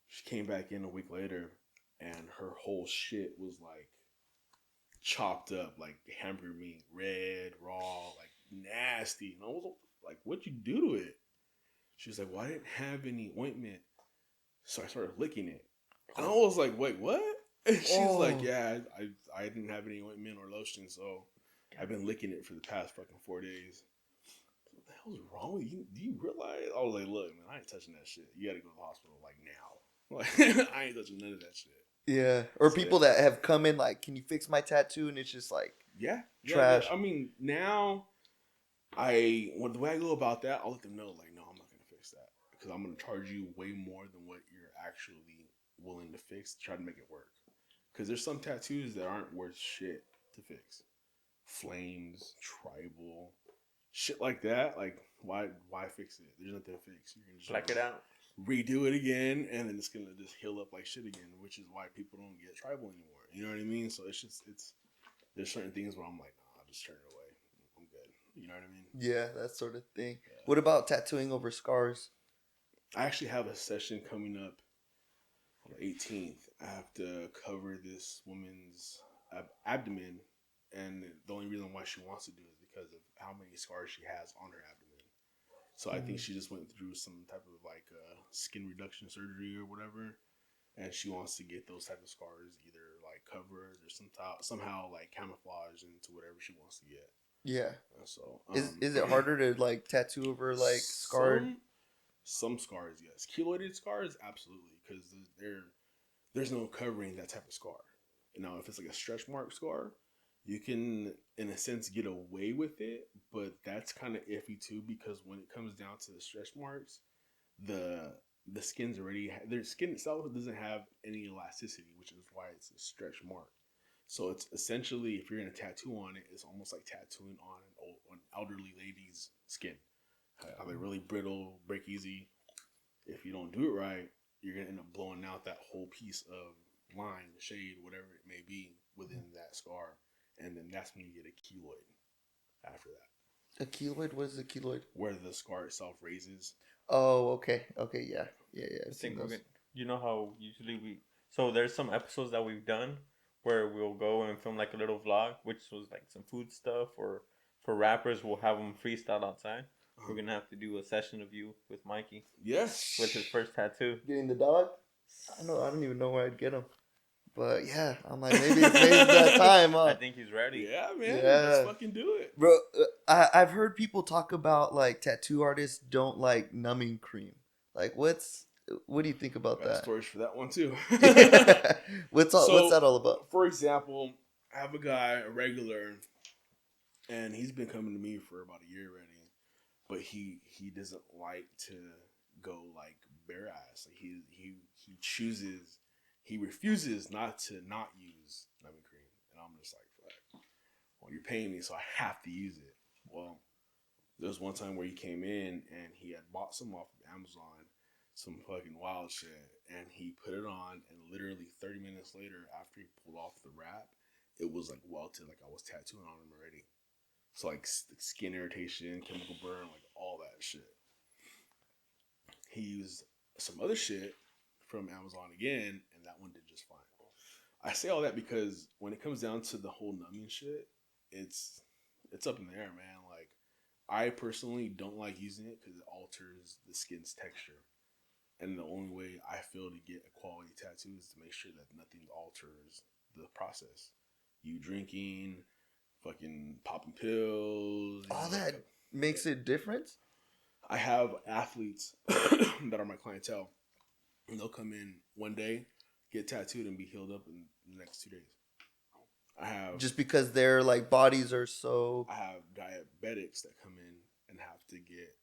She came back in a week later, and her whole shit was like chopped up, like hamburger meat, red, raw, like nasty. And I was like, what'd you do to it? She was like, well, I didn't have any ointment. So I started licking it. And I was like, wait, what? And she's like, yeah, I didn't have any ointment or lotion, so I've been licking it for the past fucking 4 days. What the hell's wrong with you? Do you realize? I was like, look, man, I ain't touching that shit. You gotta go to the hospital like now. Like, I ain't touching none of that shit. Yeah. Or people that have come in like, can you fix my tattoo? And it's just like trash. Yeah. I mean, now the way I go about that, I'll let them know, like, no, I'm not gonna fix that. Because I'm gonna charge you way more than what you're actually willing to fix to try to make it work. Because there's some tattoos that aren't worth shit to fix. Flames, tribal, shit like that. Like, why fix it? There's nothing to fix. You're gonna just black it out, redo it again, and then it's gonna just heal up like shit again, which is why people don't get tribal anymore. You know what I mean? So there's certain things where I'm like, nah, I'll just turn it away. I'm good. You know what I mean? Yeah, that sort of thing. Yeah. What about tattooing over scars? I actually have a session coming up on the 18th. I have to cover this woman's abdomen, and the only reason why she wants to do it is because of how many scars she has on her abdomen. So I think she just went through some type of like skin reduction surgery or whatever, and she wants to get those type of scars either like covered or somehow like camouflaged into whatever she wants to get. Yeah. So is it harder to like tattoo over like scarred? Some scars, yes. Keloided scars, absolutely, because there's no covering that type of scar. Now, if it's like a stretch mark scar, you can, in a sense, get away with it, but that's kind of iffy too, because when it comes down to the stretch marks, the skin's already, their skin itself doesn't have any elasticity, which is why it's a stretch mark. So it's essentially, if you're going to tattoo on it, it's almost like tattooing on an elderly lady's skin. They're really brittle, break easy. If you don't do it right, you're going to end up blowing out that whole piece of line, shade, whatever it may be within that scar. And then that's when you get a keloid after that. A keloid? What is a keloid? Where the scar itself raises. Oh, okay. Okay, yeah. I think you know how usually so there's some episodes that we've done where we'll go and film like a little vlog, which was like some food stuff, or for rappers, we'll have them freestyle outside. We're going to have to do a session of you with Mikey. Yes. With his first tattoo. Getting the dog? I don't even know where I'd get him. But yeah, I'm like, maybe it's that time. I think he's ready. Yeah, man. Yeah. Let's fucking do it. Bro, I've heard people talk about like tattoo artists don't like numbing cream. Like, what do you think about that? Stories for that one too. What's that all about? For example, I have a guy, a regular, And he's been coming to me for about a year already, but he doesn't like to go like bare ass. Like he refuses not to not use numbing cream, and I'm just like, fuck. Well, you're paying me, so I have to use it. Well, there was one time where he came in and he had bought some off of Amazon, some fucking wild shit, and he put it on, and literally 30 minutes later, after he pulled off the wrap, it was like welted, like I was tattooing on him already. So like skin irritation, chemical burn, like all that shit. He used some other shit from Amazon again, and that one did just fine. I say all that because when it comes down to the whole numbing shit, it's up in the air, man. Like, I personally don't like using it because it alters the skin's texture. And the only way I feel to get a quality tattoo is to make sure that nothing alters the process. You drinking, fucking popping pills. All that makes it different? I have athletes that are my clientele, and they'll come in one day, get tattooed, and be healed up in the next 2 days. I have just because their like bodies are so. I have diabetics that come in and have to get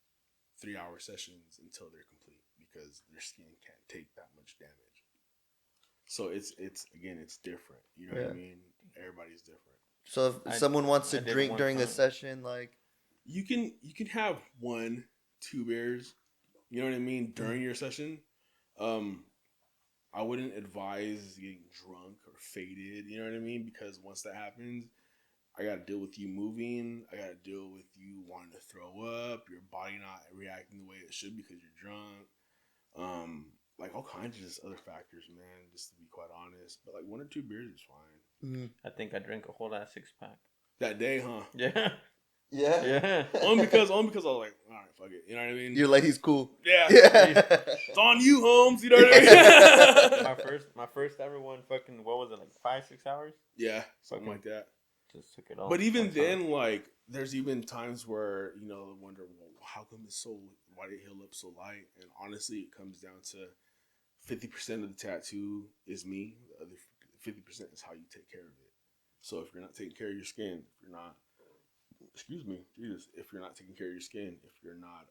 3-hour sessions until they're complete because their skin can't take that much damage. So it's different. You know what I mean? Everybody's different. So if someone wants to drink during a session, like you can have 1-2 beers, you know what I mean, during your session. I wouldn't advise getting drunk or faded, you know what I mean? Because once that happens, I got to deal with you moving. I got to deal with you wanting to throw up, your body not reacting the way it should because you're drunk. Like all kinds of just other factors, man, just to be quite honest. But like 1 or 2 beers is fine. Mm-hmm. I think I drank a whole ass 6-pack. That day, huh? Yeah. Yeah. Only because I was like, all right, fuck it. You know what I mean? You're like, he's cool. Yeah. It's on you, Holmes. You know what I mean? my first ever one, fucking, what was it, like 5-6 hours? Yeah, something like that. Just took it off. But even then, like, there's even times where, you know, I wonder, well, how come it's so, why did it heal up so light? And honestly, it comes down to 50% of the tattoo is me. The other 50% is how you take care of it. So if you're not taking care of your skin, if you're not, if you're not taking care of your skin, if you're not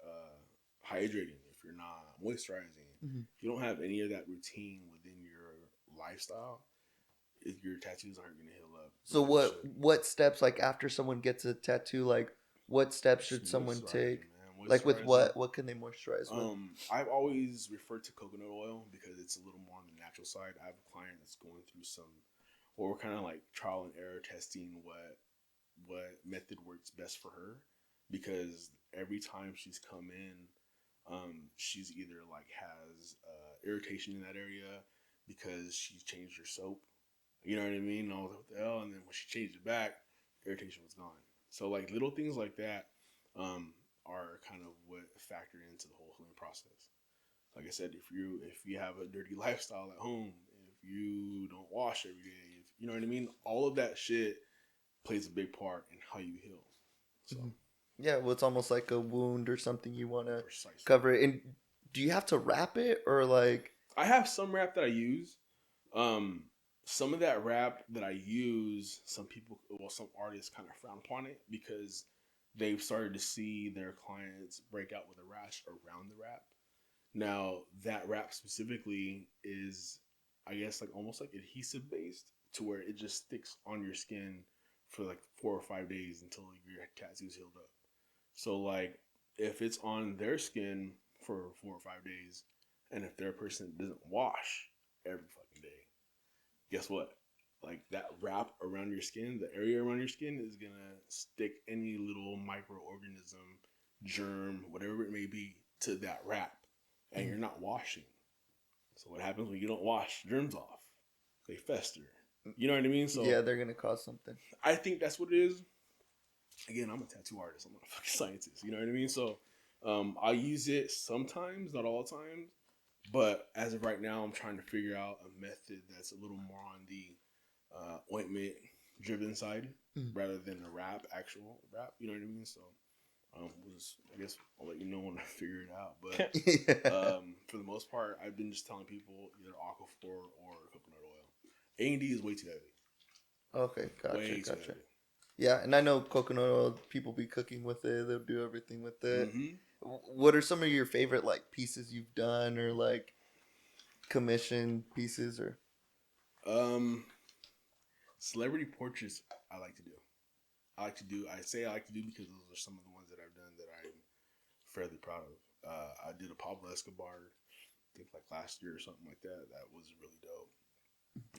hydrating, if you're not moisturizing, if you don't have any of that routine within your lifestyle, your tattoos aren't going to heal up. So what steps, like after someone gets a tattoo, like what steps should someone take? Like with what can they moisturize with? I've always referred to coconut oil because it's a little more on the natural side. I have a client that's going through we're kind of like trial and error testing what method works best for her, because every time she's come in, she's either like has irritation in that area because she's changed her soap. You know what I mean? I was like, what the hell? And then when she changed it back, irritation was gone. So like little things like that are kind of what factor into the whole healing process. Like I said, if you have a dirty lifestyle at home, if you don't wash every day, if you know what I mean, all of that shit plays a big part in how you heal. So yeah, well, it's almost like a wound or something you want to cover it. And do you have to wrap it or like? I have some wrap that I use. Some of that wrap that I use, some artists kind of frown upon it because they've started to see their clients break out with a rash around the wrap. Now, that wrap specifically is, I guess, like almost like adhesive based to where it just sticks on your skin for like 4 or 5 days until your tattoo's healed up. So like if it's on their skin for 4 or 5 days, and if their person doesn't wash every fucking day, guess what? Like that wrap around your skin, the area around your skin is gonna stick any little microorganism, germ, whatever it may be, to that wrap, and you're not washing. So what happens when you don't wash germs off? They fester. You know what I mean? So yeah, they're gonna cause something. I think that's what it is. Again, I'm a tattoo artist. I'm not a fucking scientist. You know what I mean? So I use it sometimes, not all the time. But as of right now, I'm trying to figure out a method that's a little more on the ointment-driven side rather than a actual wrap. You know what I mean? So I guess I'll let you know when I figure it out. But for the most part, I've been just telling people either Aquaphor or coconut oil. A&D is way too heavy. Okay, gotcha. Heavy. Yeah, and I know coconut oil. People be cooking with it. They'll do everything with it. Mm-hmm. What are some of your favorite like pieces you've done or like commission pieces or? Celebrity portraits I like to do. I say I like to do because those are some of the ones that I've done that I'm fairly proud of. I did a Pablo Escobar, I think like last year or something like that. That was really dope.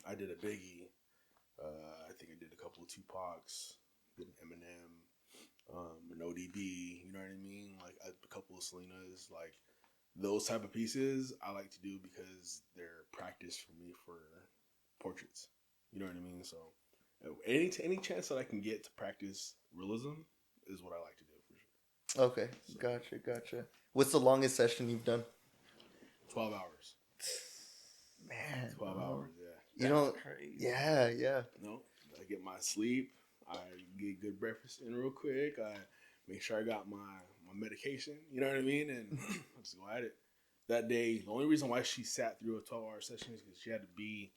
I did a Biggie. I think I did a couple of Tupacs. Did an Eminem, an ODB. You know what I mean? Like a couple of Selenas. Like those type of pieces I like to do because they're practice for me for portraits. You know what I mean? So any chance that I can get to practice realism is what I like to do for sure. Okay, So, gotcha. What's the longest session you've done? 12 hours. Man, 12 hours, yeah. You know, Crazy. yeah. No, I get my sleep. I get good breakfast in real quick. I make sure I got my medication. You know what I mean? And I just go at it. That day, the only reason why she sat through a 12-hour session is because she had to be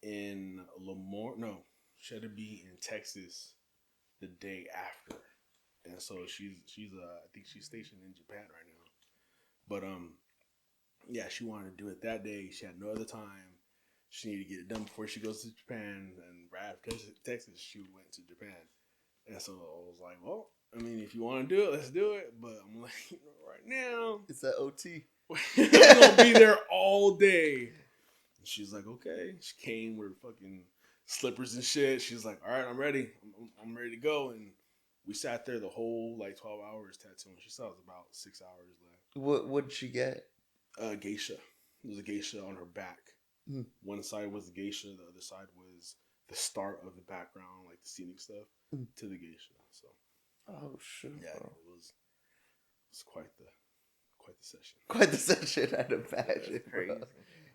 in Lemoore. No, she had to be in Texas the day after, and so she's I think she's stationed in Japan right now. But yeah, she wanted to do it that day. She had no other time. She needed to get it done before she goes to Japan. And right after Texas, she went to Japan. And so I was like, well, I mean, if you want to do it, let's do it. But I'm like, right now, It's that OT. we're going to be there all day. And she's like, okay. She came with fucking slippers and shit. She's like, all right, I'm ready. I'm ready to go. And we sat there the whole like 12 hours tattooing. She saw it was about 6 hours left. What did she get? Geisha. There was a geisha on her back. Mm. One side was the geisha, the other side was the start of the background, like the scenic stuff, to the geisha. So, oh shoot, yeah, bro. it was quite the session. Quite the session, I'd imagine. That's crazy. Bro.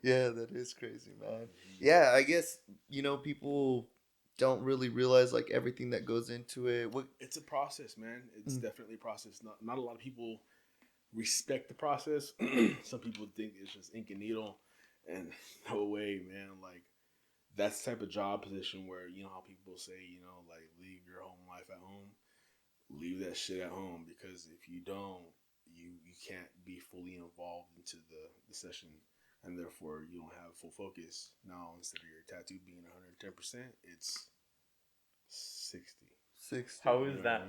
Yeah, that is crazy, man. Yeah, I guess people don't really realize like everything that goes into it. It's a process, man. It's definitely a process. Not a lot of people respect the process. Some people think it's just ink and needle, and no way, man. Like that's the type of job position where you know how people say, you know, like leave your home life at home, leave that shit at home, because if you don't, you can't be fully involved into the session, and therefore you don't have full focus. Now instead of your tattoo being 110%, it's 60. 60. How is that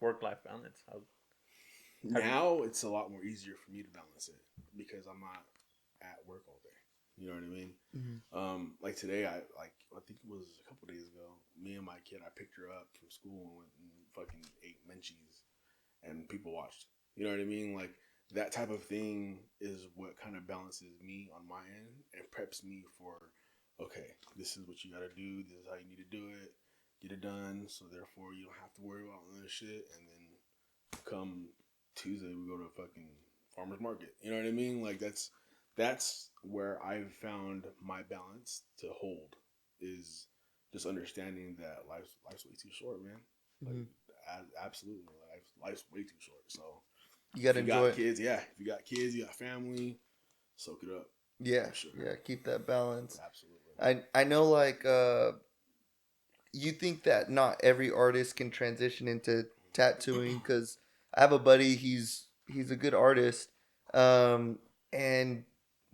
work-life balance? Now it's a lot more easier for me to balance it because I'm not at work all day. You know what I mean? Mm-hmm. Like today, I think it was a couple days ago. Me and my kid, I picked her up from school and went and fucking ate Menchie's, and people watched. You know what I mean? Like that type of thing is what kind of balances me on my end and preps me for, okay, this is what you got to do. This is how you need to do it. Get it done. So therefore, you don't have to worry about other shit. And then come Tuesday, we go to a fucking farmer's market. You know what I mean? Like that's where I've found my balance to hold, is just understanding that life's way too short, man. Like absolutely, life's way too short. So you gotta enjoy it. Kids, yeah. If you got kids, you got family, soak it up. Yeah, sure. Yeah. Keep that balance. Absolutely. I know, like, you think that not every artist can transition into tattooing, because I have a buddy. He's a good artist, and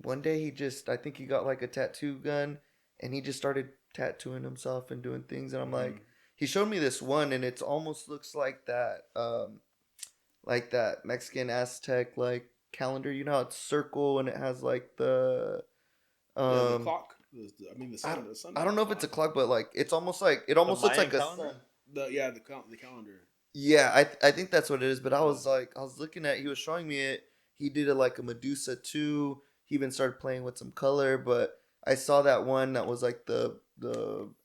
one day I think he got like a tattoo gun, and he just started tattooing himself and doing things. And I'm like, he showed me this one, and it almost looks like that Mexican Aztec like calendar. You know how it's circle and it has like the the clock. The sun. I don't know if it's a clock, but like it almost looks like a sun. The calendar. Yeah, I think that's what it is. But I was looking at. He was showing me it. He did it like a Medusa too. He even started playing with some color. But I saw that one that was like the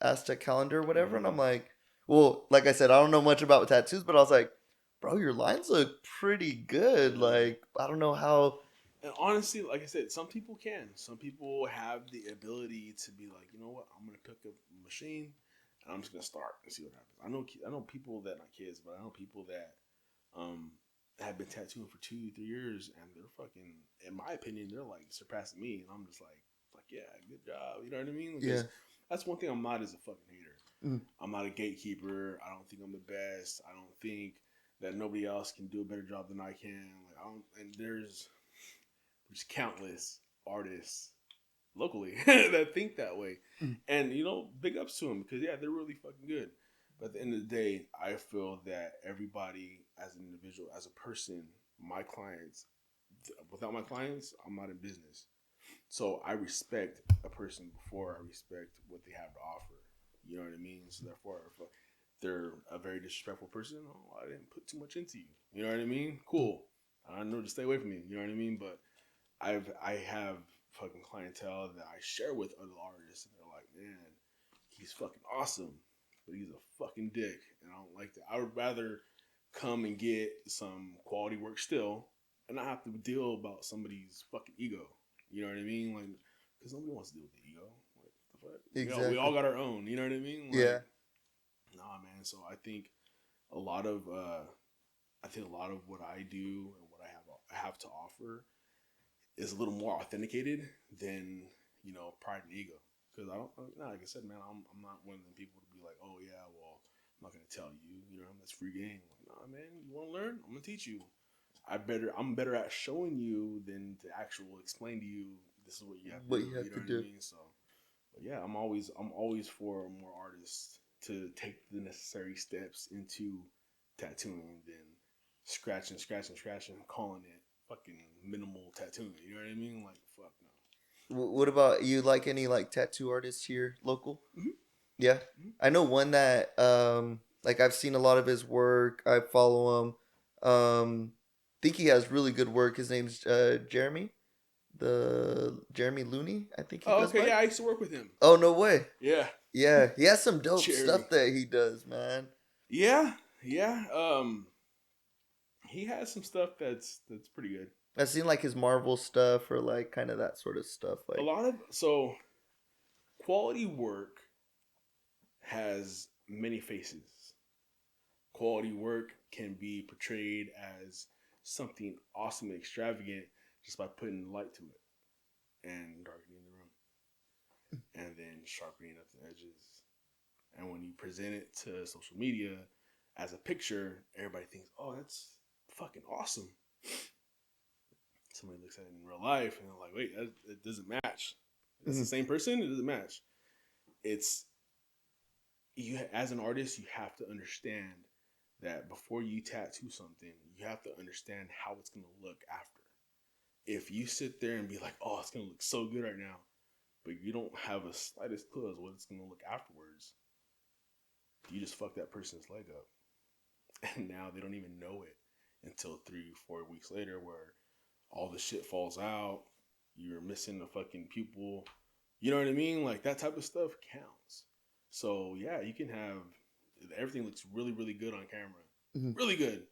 Aztec calendar or whatever, and I'm like, well, like I said, I don't know much about tattoos, but I was like, bro, your lines look pretty good. Like, I don't know how. And honestly, like I said, some people can. Some people have the ability to be like, you know what, I'm gonna pick up a machine and I'm just gonna start and see what happens. I know people that, not kids, but I know people that have been tattooing for 2-3 years, and they're fucking, in my opinion, they're like surpassing me, and I'm just like yeah, good job. You know what I mean? Because That's one thing I'm not is a fucking hater. Mm. I'm not a gatekeeper. I don't think I'm the best. I don't think that nobody else can do a better job than I can. Like I don't. And there's countless artists locally that think that way, and big ups to them because they're really fucking good. But at the end of the day, I feel that everybody, as an individual, as a person, my clients, without my clients, I'm not in business. So I respect a person before I respect what they have to offer. You know what I mean? So therefore, if they're a very disrespectful person, I didn't put too much into you. You know what I mean? Cool. I know to stay away from you. You know what I mean? But I have fucking clientele that I share with other artists, and they're like, man, he's fucking awesome, but he's a fucking dick, and I don't like that. I would rather come and get some quality work still, and not have to deal about somebody's fucking ego. You know what I mean? Like, because nobody wants to deal with the ego. Like, the fuck? Exactly. We all got our own. You know what I mean? Like, yeah. Nah, man. So I think a lot of what I do and what I have to offer is a little more authenticated than pride and ego. Because like I said, man, I'm not one of the people to be like, oh yeah, well, I'm not gonna tell you, that's free game. Like, nah, man, you want to learn? I'm gonna teach you. I'm better at showing you than to actually explain to you. This is what you have to do. You know what I mean? So, but yeah, I'm always for more artists to take the necessary steps into tattooing than scratching, calling it fucking minimal tattooing. You know what I mean? Like, fuck no. What about you? Like any like tattoo artists here local? Mm-hmm. Yeah, Mm-hmm. I know one that like I've seen a lot of his work. I follow him. Think he has really good work. His name's Jeremy, the Jeremy Looney. I think he Oh, goes okay, by. yeah, I used to work with him. Oh no way. Yeah, Yeah, he has some dope Jeremy. stuff that he does, man. Yeah. He has some stuff that's pretty good. I've seen like his Marvel stuff or like kind of that sort of stuff. Like A lot of quality work has many faces. Quality work can be portrayed as something awesome and extravagant just by putting light to it and darkening the room and then sharpening up the edges. And when you present it to social media as a picture, everybody thinks, oh, that's fucking awesome. Somebody looks at it in real life and they're like, wait, it doesn't match. It's the same person, it doesn't match. It's you as an artist, you have to understand that before you tattoo something, you have to understand how it's gonna look after. If you sit there and be like, oh, it's gonna look so good right now, but you don't have a slightest clue as what it's gonna look afterwards, you just fuck that person's leg up. And now they don't even know it until 3-4 weeks later, where all the shit falls out, you're missing a fucking pupil. You know what I mean? Like, that type of stuff counts. So yeah, you can have everything looks really, really good on camera. Really good.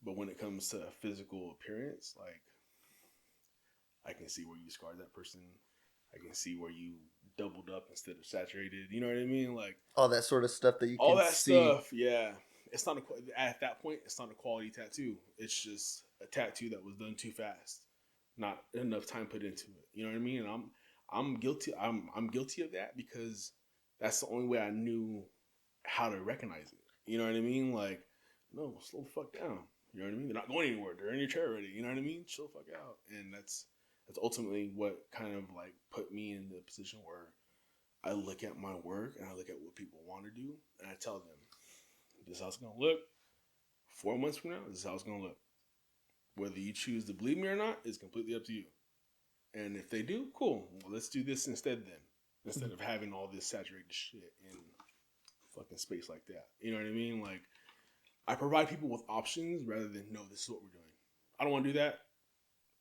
But when it comes to physical appearance, like, I can see where you scarred that person. I can see where you doubled up instead of saturated. You know what I mean? Like, all that sort of stuff that you all can that see. stuff, yeah. It's not at that point, it's not a quality tattoo. It's just a tattoo that was done too fast. Not enough time put into it. You know what I mean? And I'm guilty. I'm guilty of that because that's the only way I knew how to recognize it. You know what I mean? Like, no, slow the fuck down. You know what I mean? They're not going anywhere. They're in your chair already. You know what I mean? Chill the fuck out. And that's ultimately what kind of like put me in the position where I look at my work and I look at what people want to do and I tell them, this is how it's gonna look. 4 months from now, this is how it's gonna look. Whether you choose to believe me or not is completely up to you. And if they do, cool. Well, let's do this instead then. Instead of having all this saturated shit in fucking space like that. You know what I mean? Like, I provide people with options rather than, no, this is what we're doing. I don't want to do that.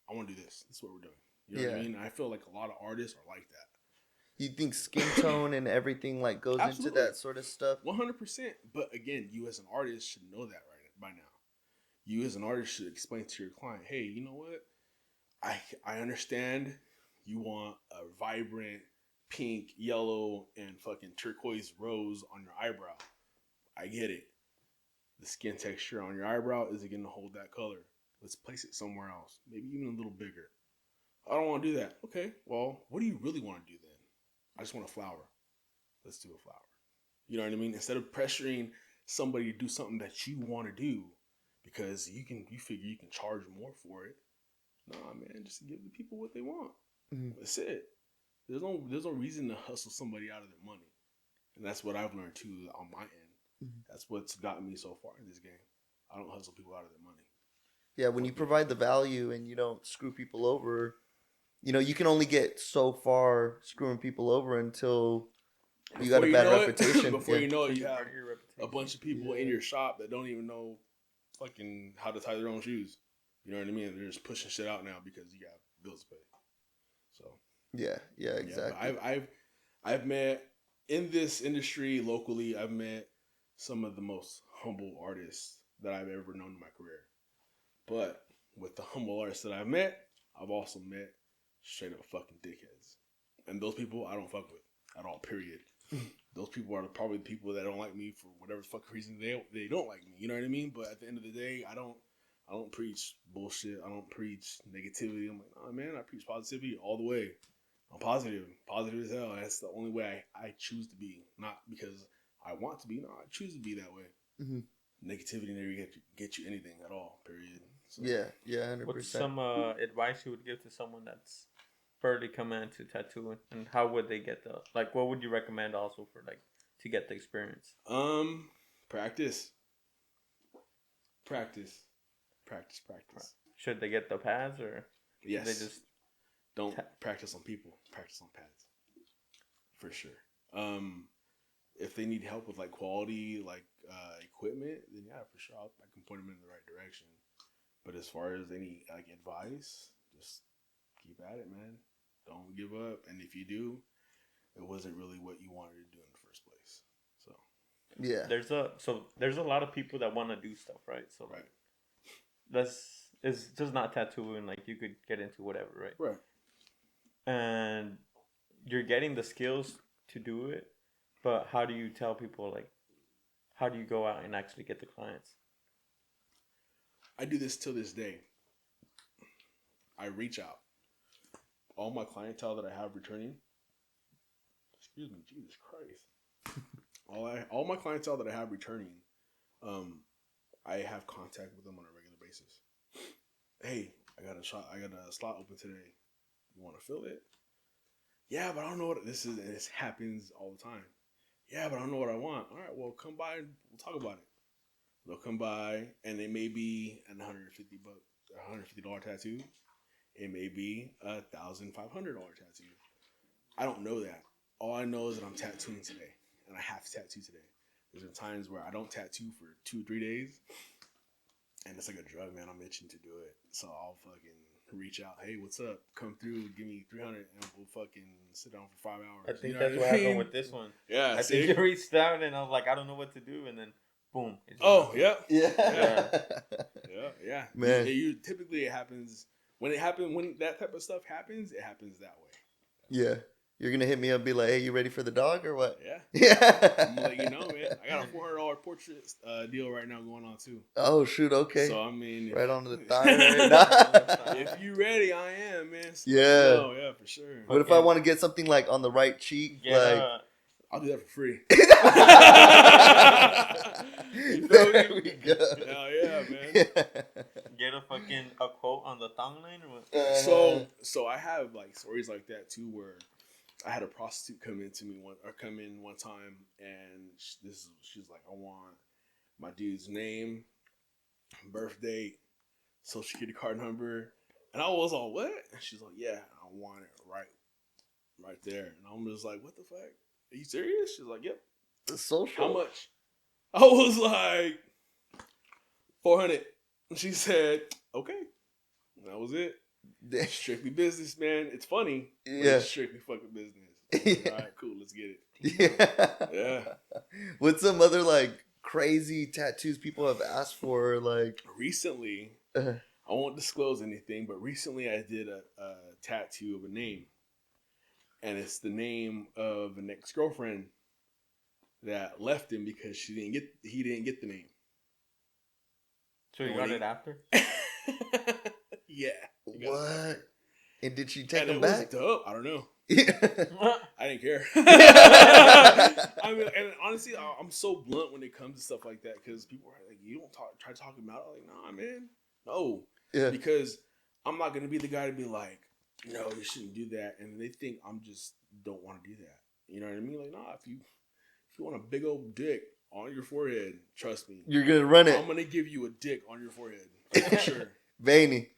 I want to do this. This is what we're doing. You know what I mean? I feel like a lot of artists are like that. You think skin tone and everything like goes into that sort of stuff? 100%. But again, you as an artist should know that right by now. You as an artist should explain to your client, hey, you know what? I understand you want a vibrant pink, yellow, and fucking turquoise rose on your eyebrow. I get it. The skin texture on your eyebrow isn't going to hold that color. Let's place it somewhere else. Maybe even a little bigger. I don't want to do that. Okay, well, what do you really want to do then? I just want a flower. let's do a flower. You know what I mean? Instead of pressuring somebody to do something that you want to do because you figure you can charge more for it. Nah, man, just give the people what they want. Mm-hmm. That's it. There's no reason to hustle somebody out of their money. And that's what I've learned too on my end. Mm-hmm. That's what's gotten me so far in this game. I don't hustle people out of their money. Yeah, when you provide the value and you don't screw people over, you can only get so far screwing people over until you got a bad reputation. Before you know it, you have a bunch of people in your shop that don't even know fucking how to tie their own shoes. You know what I mean? They're just pushing shit out now because you got bills to pay. So yeah, exactly. Yeah, I've met in this industry locally. I've met some of the most humble artists that I've ever known in my career. But with the humble artists that I've met, I've also met straight up fucking dickheads, and those people I don't fuck with at all. Period. Those people are probably the people that don't like me for whatever fucking reason they don't like me. You know what I mean? But at the end of the day, I don't preach bullshit. I don't preach negativity. I'm like, nah, man, I preach positivity all the way. I'm positive as hell. That's the only way I choose to be. Not because I want to be. No, I choose to be that way. Mm-hmm. Negativity never get you anything at all. Period. So, yeah, 100%. What's some advice you would give to someone that's barely coming into tattooing, and how would they get what would you recommend also for to get the experience? Practice. Should they get the pads or yes? They just don't practice on people. Practice on pads, for sure. If they need help with quality equipment, then yeah, for sure I can point them in the right direction. But as far as any advice, just keep at it, man. Don't give up. And if you do, it wasn't really what you wanted to do in the first place. So yeah, there's a lot of people that want to do stuff, right? So right. It's just not tattooing. You could get into whatever, right? Right. And you're getting the skills to do it, but how do you tell people how do you go out and actually get the clients? I do this till this day. I reach out. All my clientele that I have returning. Excuse me, Jesus Christ. all my clientele that I have returning, I have contact with them on a regular basis. Hey, I got a slot open today. You want to fill it? Yeah, but I don't know what this is, and this happens all the time. Yeah, but I don't know what I want. All right, well, come by and we'll talk about it. They'll come by, and it may be a $150 tattoo. It may be a $1,500 tattoo. I don't know that. All I know is that I'm tattooing today, and I have to tattoo today. There's been times where I don't tattoo for 2-3 days, and it's like a drug, man. I'm itching to do it, so I'll fucking reach out. Hey, what's up? Come through, give me $300, and we'll fucking sit down for 5 hours. I think that's what happened with this one. Yeah, I think you reached out, and I was like, I don't know what to do, and then boom. Yeah. Man, typically it happens when that type of stuff happens. It happens that way. Yeah. You're going to hit me up and be like, hey, you ready for the dog or what? Yeah. I'm going to let you know, man. I got a $400 portrait deal right now going on, too. Oh, shoot. Okay. So, I mean. Right onto the thigh. If you ready, I am, man. So yeah. Yeah, for sure. What if I want to get something on the right cheek? Yeah. I'll do that for free. There we go. Hell yeah, man. Get a quote on the thong line or what? So I have stories like that too, where I had a prostitute come in one time, and she's like, I want my dude's name, birth date, social security card number, and I was all, what? And she's like, yeah, I want it right there, and I'm just like, what the fuck? Are you serious? She's like, yep. The social? How much? I was like, $400. And she said, okay. And that was it. Strictly business, man. It's funny. Yeah. It's strictly fucking business. Yeah. All right, cool. Let's get it. Yeah. What's some other crazy tattoos people have asked for? Recently, I won't disclose anything, but recently I did a tattoo of a name. And it's the name of an ex-girlfriend that left him because he didn't get the name. So you got it after? Yeah. What? And did she take him back? Was dope. I don't know. I didn't care. I mean, and honestly, I'm so blunt when it comes to stuff like that because people are like, you don't try to talk about it. Like, nah, man, no, because I'm not gonna be the guy to be like, no, you shouldn't do that, and they think I'm just don't want to do that. You know what I mean? Like, nah, if you want a big old dick on your forehead, trust me, you're gonna run it. I'm gonna give you a dick on your forehead for sure. Veiny.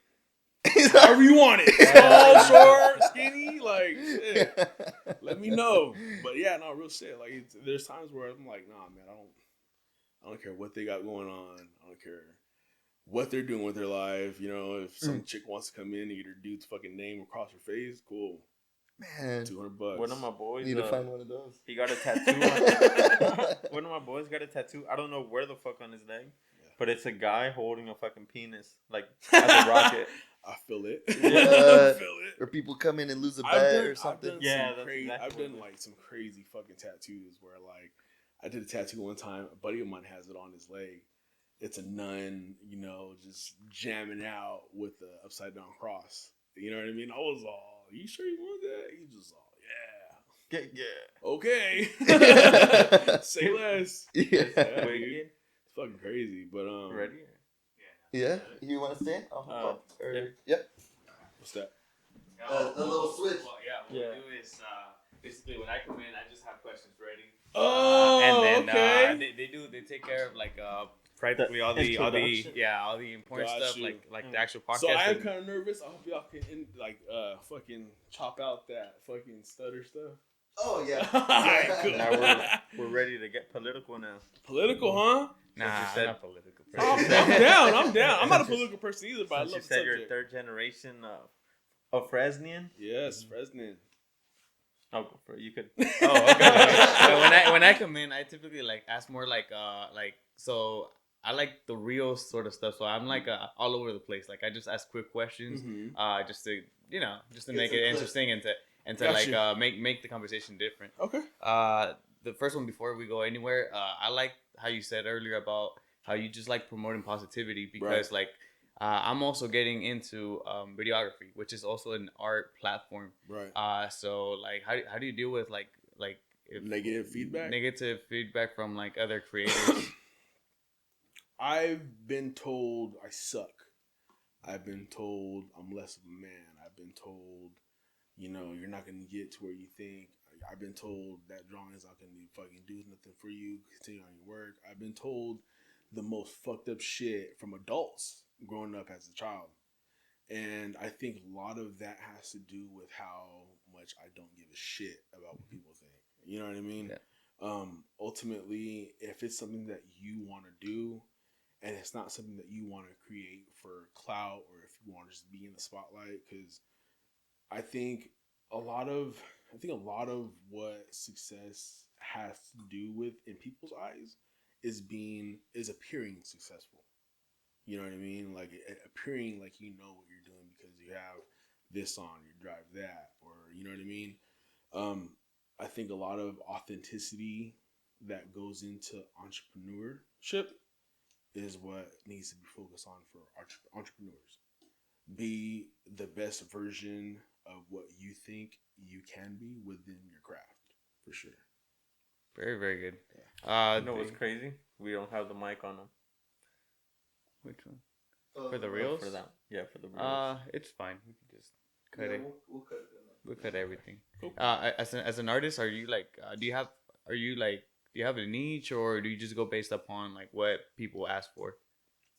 However you want it. Small, short, skinny, like shit. Let me know. But yeah, no, real shit. Like there's times where I'm like, nah, man, I don't care what they got going on. I don't care what they're doing with their life. You know, if some chick wants to come in and get her dude's fucking name across her face, cool. Man, $200. One of my boys need to find one of those. He got a tattoo. One of my boys got a tattoo. I don't know where the fuck on his leg, but it's a guy holding a fucking penis, like as a rocket. I feel it. I feel it. Or people come in and lose a bet or something. I've done like some crazy fucking tattoos where like I did a tattoo one time. A buddy of mine has it on his leg. It's a nun, you know, just jamming out with the upside down cross. You know what I mean? I was all, you sure you want that? He just all, okay. Say less. It's fucking crazy, but ready? Yeah, you want to stand? Yep. What's that? The little switch. What we do is basically when I come in, I just have questions ready. And then they take care of like practically all the important stuff like the actual podcast. So I am kind of nervous. I hope y'all can fucking chop out that fucking stutter stuff. Oh yeah. Cool. Now we're ready to get political now. Political, huh? Nah, I'm not political. I'm down. I'm not a political person either, but I love the subject. You're third generation of Fresnian. Yes, Fresnian. Oh, go for it. You could. Oh, okay. When I come in, I typically like ask more so I like the real sort of stuff. So I'm like all over the place. Like I just ask quick questions, just to make it interesting and to make the conversation different. Okay. The first one before we go anywhere, I like how you said earlier about how you just like promoting positivity because I'm also getting into videography, which is also an art platform. Right. So like how do you deal with like if negative feedback? Negative feedback from like other creators. I've been told I suck. I've been told I'm less of a man. I've been told, you're not going to get to where you think. I've been told that drawing is not going to fucking do nothing for you. Continue on your work. I've been told the most fucked up shit from adults growing up as a child. And I think a lot of that has to do with how much I don't give a shit about what people think. You know what I mean? Yeah. Ultimately, if it's something that you want to do, and it's not something that you want to create for clout or if you want to just be in the spotlight, because I think a lot of what success has to do with in people's eyes is appearing successful. You know what I mean? Like appearing like you know what you're doing because you have this on, you drive that, or you know what I mean? I think a lot of authenticity that goes into entrepreneurship is what needs to be focused on for entrepreneurs. Be the best version of what you think you can be within your craft, for sure. Very, very good. Yeah. You know what's crazy? We don't have the mic on them. Which one? For the reels? For that. Yeah, for the reels. It's fine. We can just cut it. We'll cut it. We'll cut everything. Cool. As an artist, are you like? Do you have a niche, or do you just go based upon like what people ask for?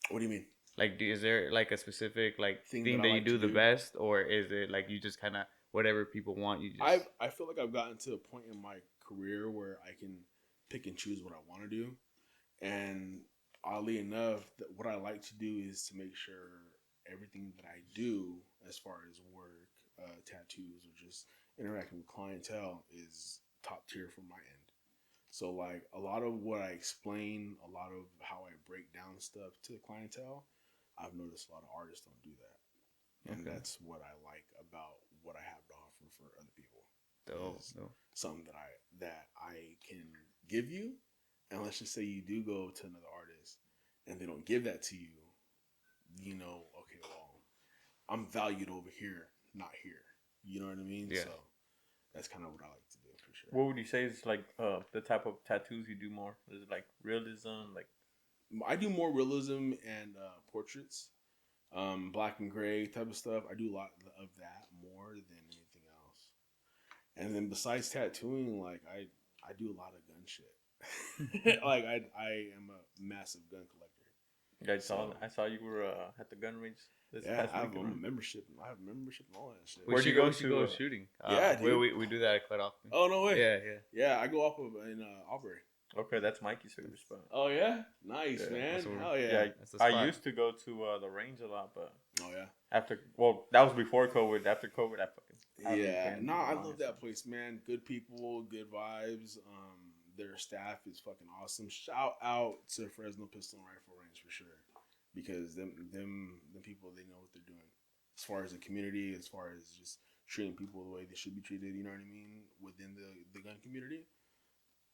What do you mean? Like, is there like a specific like thing that you like do the best, or is it like you just kind of whatever people want? You just. I feel like I've gotten to a point in my career where I can pick and choose what I want to do, and oddly enough, what I like to do is to make sure everything that I do, as far as work, tattoos, or just interacting with clientele, is top tier from my end. So like a lot of what I explain, a lot of how I break down stuff to the clientele, I've noticed a lot of artists don't do that. And that's what I like about what I have to offer for other people. Something that I can give you. And let's just say you do go to another artist and they don't give that to you, okay, well, I'm valued over here, not here. You know what I mean? Yeah. So that's kind of what I like to do. For sure. What would you say is like the type of tattoos you do more? Is it like realism? Like I do more realism and portraits, black and gray type of stuff. I do a lot of that more than anything else. And then besides tattooing, like I do a lot of gun shit. Like I am a massive gun collector. I saw you were at the gun range. Yeah, I have a membership. I have membership and all that shit. We should go shooting. Yeah, dude. We do that quite often. Oh no way. Yeah. I go off of in Aubrey. Okay, that's Mikey's favorite spot. Oh yeah, nice man. Hell yeah. I used to go to the range a lot, but oh yeah. That was before COVID. After COVID, I love that place, man. Good people, good vibes. Their staff is fucking awesome. Shout out to Fresno Pistol and Rifle Range for sure, because them people, they know what they're doing as far as the community, as far as just treating people the way they should be treated. You know what I mean? Within the gun community.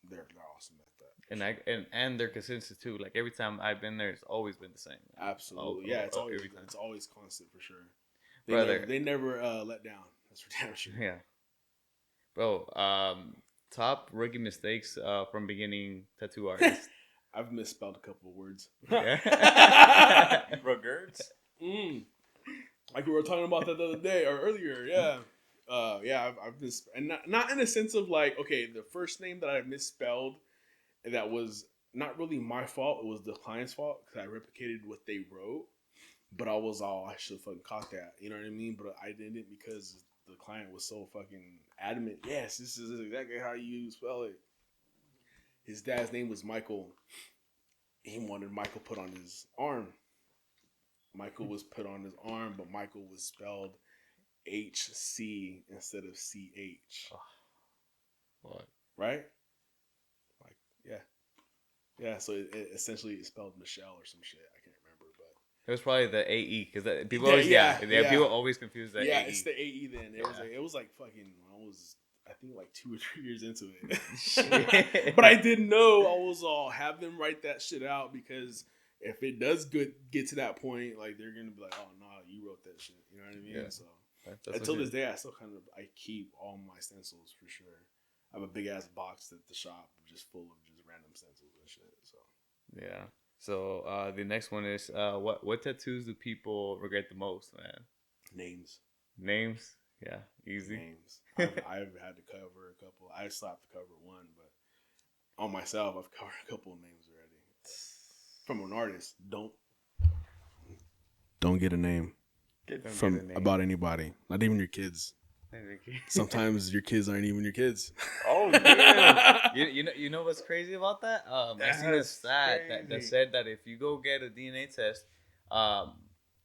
They're awesome at that. And they're consistent too. Like every time I've been there, it's always been the same. Absolutely. It's always constant for sure. They never let down. That's for damn sure. Yeah. Bro, top rookie mistakes from beginning tattoo artist. I've misspelled a couple of words. Regards? Like we were talking about that the other day or earlier. Yeah. I've and not in a sense of like, okay, the first name that I misspelled, that was not really my fault. It was the client's fault because I replicated what they wrote. But I was I should have fucking caught that. You know what I mean? But I didn't because the client was so fucking adamant. Yes, this is exactly how you spell it. His dad's name was Michael. He wanted Michael put on his arm. Michael was put on his arm, but Michael was spelled HC instead of CH. What? Right? Like, yeah. So it essentially spelled Michelle or some shit. I can't remember, but it was probably the AE because people always people always confuse that. Yeah, AE. it's the AE. Then it was like fucking. I think like 2 or 3 years into it. But I didn't know. I was have them write that shit out because if it does get to that point, like they're gonna be like, oh no, you wrote that shit. You know what I mean? Yeah. So. Until this day, I still I keep all my stencils for sure. I have a big ass box at the shop just full of just random stencils and shit. So yeah. So the next one is what tattoos do people regret the most, man? Names. Yeah, easy. Names. I've had to cover a couple. I slapped the cover one, but on myself, I've covered a couple of names already. From an artist, don't get a name. About anybody, not even your kids. Sometimes your kids aren't even your kids. Oh yeah. you know what's crazy about that? I seen a stat that said that if you go get a DNA test,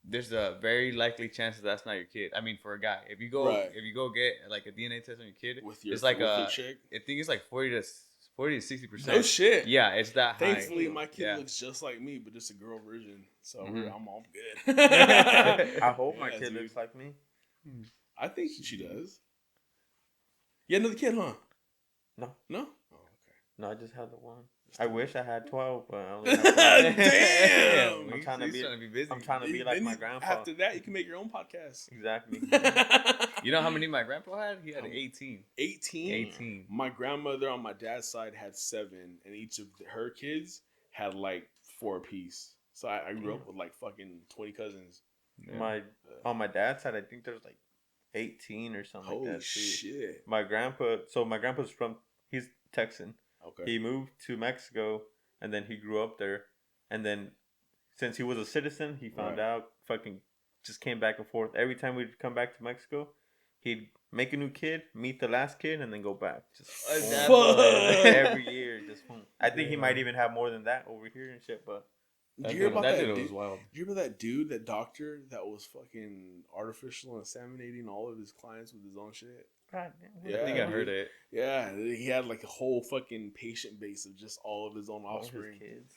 there's a very likely chance that that's not your kid. I mean, for a guy, if you go get like a DNA test on your kid, it's like your chick. I think it's like 40 to 60%. No shit. Yeah, it's that high. Thankfully, my kid looks just like me, but just a girl version. So I'm all good. I hope my kid looks like me. I think she does. You had another kid, huh? No. Oh, okay. No, I just had the one. I wish I had 12, but I only have 5. Damn! I'm trying to be busy. I'm trying to be like my grandpa. After that, you can make your own podcast. Exactly. You know how many my grandpa had? He had 18. 18? My grandmother on my dad's side had 7, and each of her kids had like 4 apiece. So I grew up with like fucking 20 cousins. Yeah. On my dad's side, I think there's like 18 or something like that. Holy shit. My grandpa's he's Texan. Okay. He moved to Mexico, and then he grew up there. And then, since he was a citizen, he found out, fucking just came back and forth. Every time we'd come back to Mexico, he'd make a new kid, meet the last kid, and then go back. Just every year. I think he might even have more than that over here and shit, but... Did you hear about that dude? Was wild. Did you remember that dude, that doctor, that was fucking artificial inseminating all of his clients with his own shit? God damn. Yeah, I think I heard it. Yeah, he had like a whole fucking patient base of just all of his own offspring. Kids.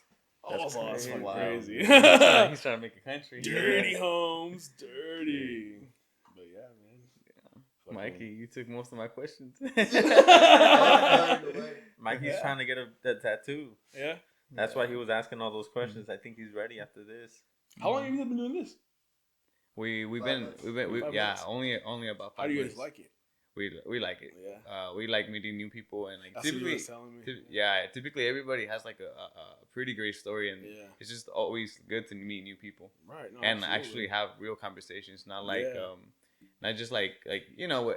That's fucking crazy. He's trying to make a country. Dirty homes, dirty. But yeah, man. Yeah. Mikey, you took most of my questions. Mikey's trying to get a tattoo. Yeah. That's why he was asking all those questions. I think he's ready after this. How long have you been doing this? We've been only about 5 months. How do you guys like it? we like it. Yeah. We like meeting new people, and like That's what you typically, was telling me. typically everybody has like a pretty great story, and it's just always good to meet new people, right? No, and absolutely. actually have real conversations, not like not just like you know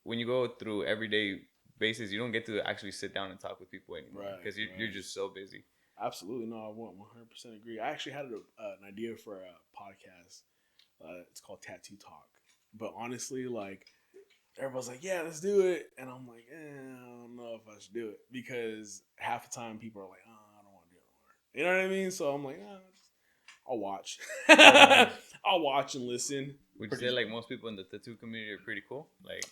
when you go through everyday basis, you don't get to actually sit down and talk with people anymore because you're just so busy. Absolutely, no, I 100% agree. I actually had an idea for a podcast. It's called Tattoo Talk, but honestly, like everybody's like, "Yeah, let's do it," and I'm like, I don't know if I should do it because half the time people are like, "Oh, I don't want to do it anymore." You know what I mean? So I'm like, I'll watch. I'll watch and listen. Would you say like most people in the tattoo community are pretty cool? Like,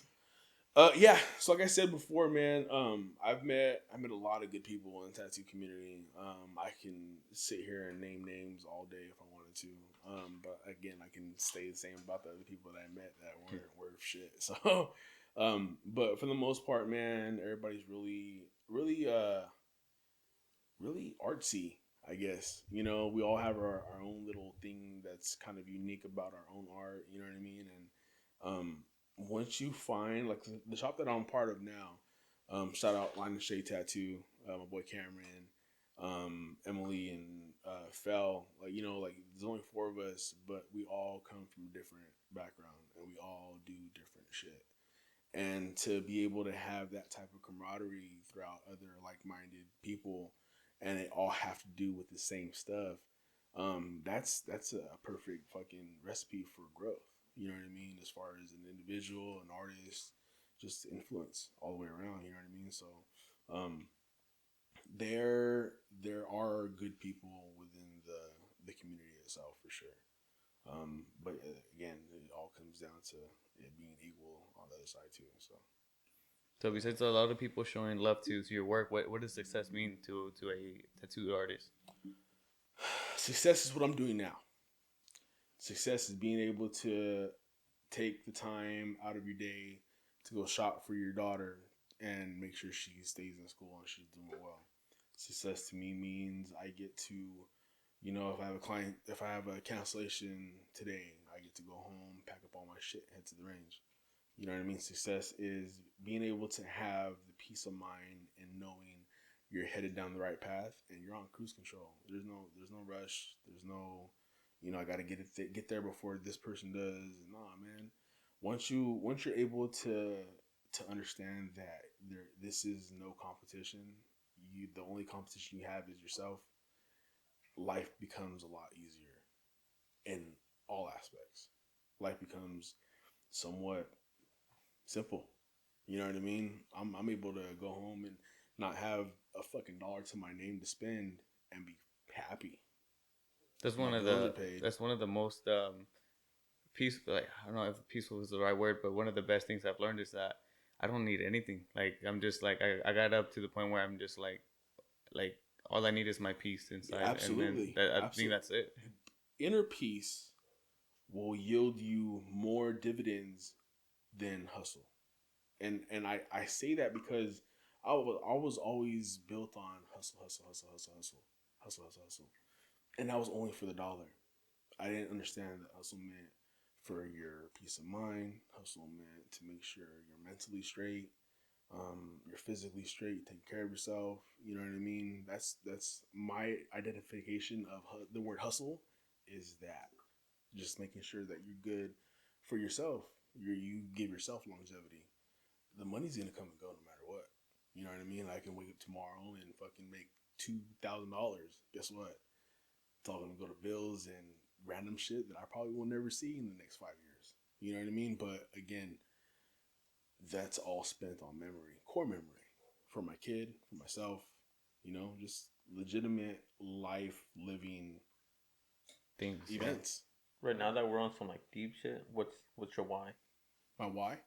yeah. So like I said before, man, I met a lot of good people in the tattoo community. I can sit here and name names all day if I wanted to. But again, I can say the same about the other people that I met that weren't worth shit. So, but for the most part, man, everybody's really artsy, I guess. You know, we all have our own little thing that's kind of unique about our own art, you know what I mean? And once you find, like, the shop that I'm part of now, shout out Line of Shade Tattoo, my boy Cameron, Emily, and Fel, like, you know, like, there's only 4 of us, but we all come from different background, and we all do different shit. And to be able to have that type of camaraderie throughout other like-minded people, and it all have to do with the same stuff, that's a perfect fucking recipe for growth. You know what I mean? As far as an individual, an artist, just influence all the way around. You know what I mean? So, there are good people within the community itself for sure. But again, it all comes down to it being equal on the other side too. so besides a lot of people showing love to your work, what does success mean to a tattoo artist? Success is what I'm doing now. Success is being able to take the time out of your day to go shop for your daughter and make sure she stays in school and she's doing well. Success to me means I get to, you know, if I have a cancellation today, I get to go home, pack up all my shit, head to the range. You know what I mean? Success is being able to have the peace of mind and knowing you're headed down the right path and you're on cruise control. There's no rush. There's no, you know, I got to get there before this person does. Nah, man. Once you're able to understand that this is no competition. The only competition you have is yourself. Life becomes a lot easier in all aspects. Life becomes somewhat simple. You know what I mean? I'm able to go home and not have a fucking dollar to my name to spend and be happy. That's one of the most peaceful. Like, I don't know if peaceful is the right word, but one of the best things I've learned is that I don't need anything. Like, I'm just like I got up to the point where I'm just like all I need is my peace inside. Absolutely. And then I think that's it. Inner peace will yield you more dividends than hustle. And I say that because I was always built on hustle. And that was only for the dollar. I didn't understand that hustle meant for your peace of mind. Hustle meant to make sure you're mentally straight, you're physically straight, taking care of yourself. You know what I mean? That's my identification of the word hustle is that. Just making sure that you're good for yourself. You give yourself longevity. The money's gonna come and go no matter what. You know what I mean? I can wake up tomorrow and fucking make $2,000. Guess what? It's all gonna go to bills and random shit that I probably will never see in the next 5 years. You know what I mean? But again, that's all spent on memory, core memory, for my kid, for myself. You know, just legitimate life living Things. events. Right now that we're on some like deep shit, what's your why? My why?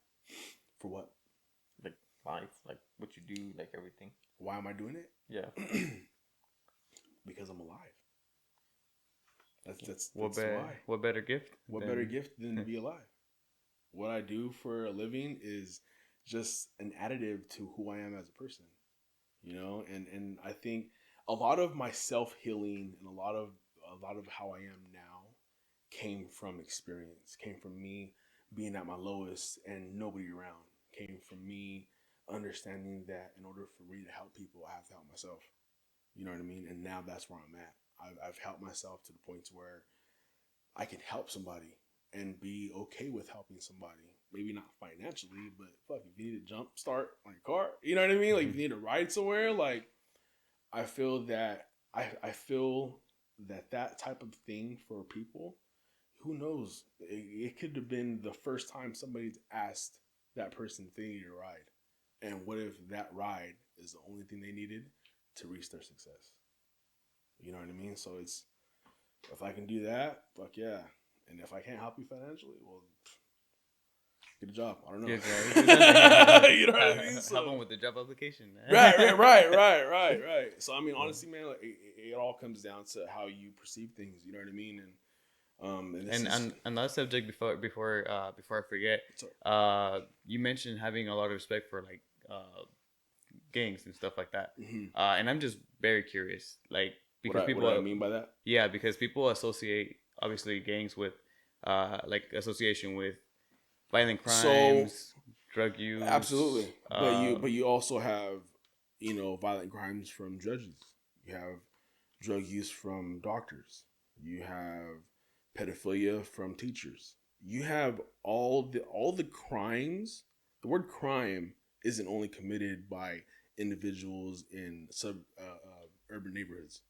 For what? Like life, like what you do, like everything. Why am I doing it? Yeah. Because I'm alive. That's why. What better gift? Better gift than to be alive? What I do for a living is just an additive to who I am as a person. You know, and I think a lot of my self-healing and a lot of how I am now came from experience, came from me being at my lowest and nobody around, came from me understanding that in order for me to help people, I have to help myself. You know what I mean? And now that's where I'm at. I've helped myself to the point to where I can help somebody and be okay with helping somebody. Maybe not financially, but fuck, if you need a jump start on your car, you know what I mean? Like, if you need to ride somewhere, like, I feel that that type of thing for people, who knows? It could have been the first time somebody's asked that person if they needed a ride. And what if that ride is the only thing they needed to reach their success? You know what I mean? So it's, if I can do that, fuck yeah. And if I can't help you financially, well, get a job. I don't know. You know what I mean? So, help them with the job application. Right. So I mean, honestly, man, like, it all comes down to how you perceive things. You know what I mean? And on that subject, before I forget, you mentioned having a lot of respect for like gangs and stuff like that. Mm-hmm. And I'm just very curious, like, because what do I mean by that? Yeah, because people associate obviously gangs with like association with violent crimes, drug use. Absolutely. But you also have, violent crimes from judges. You have drug use from doctors. You have pedophilia from teachers. You have all the crimes. The word crime isn't only committed by individuals in urban neighborhoods.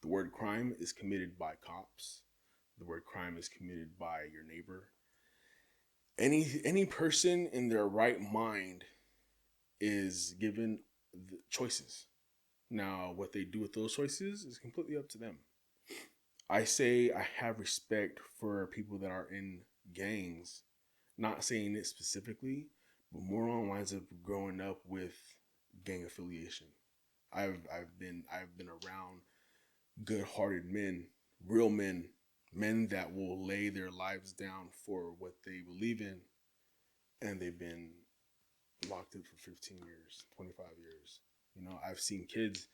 The word crime is committed by cops. The word crime is committed by your neighbor. Any person in their right mind is given the choices. Now, what they do with those choices is completely up to them. I say I have respect for people that are in gangs, not saying it specifically, but more on lines of growing up with gang affiliation. I've been around good-hearted men, real men that will lay their lives down for what they believe in, and they've been locked up for 15 years, 25 years. I've seen kids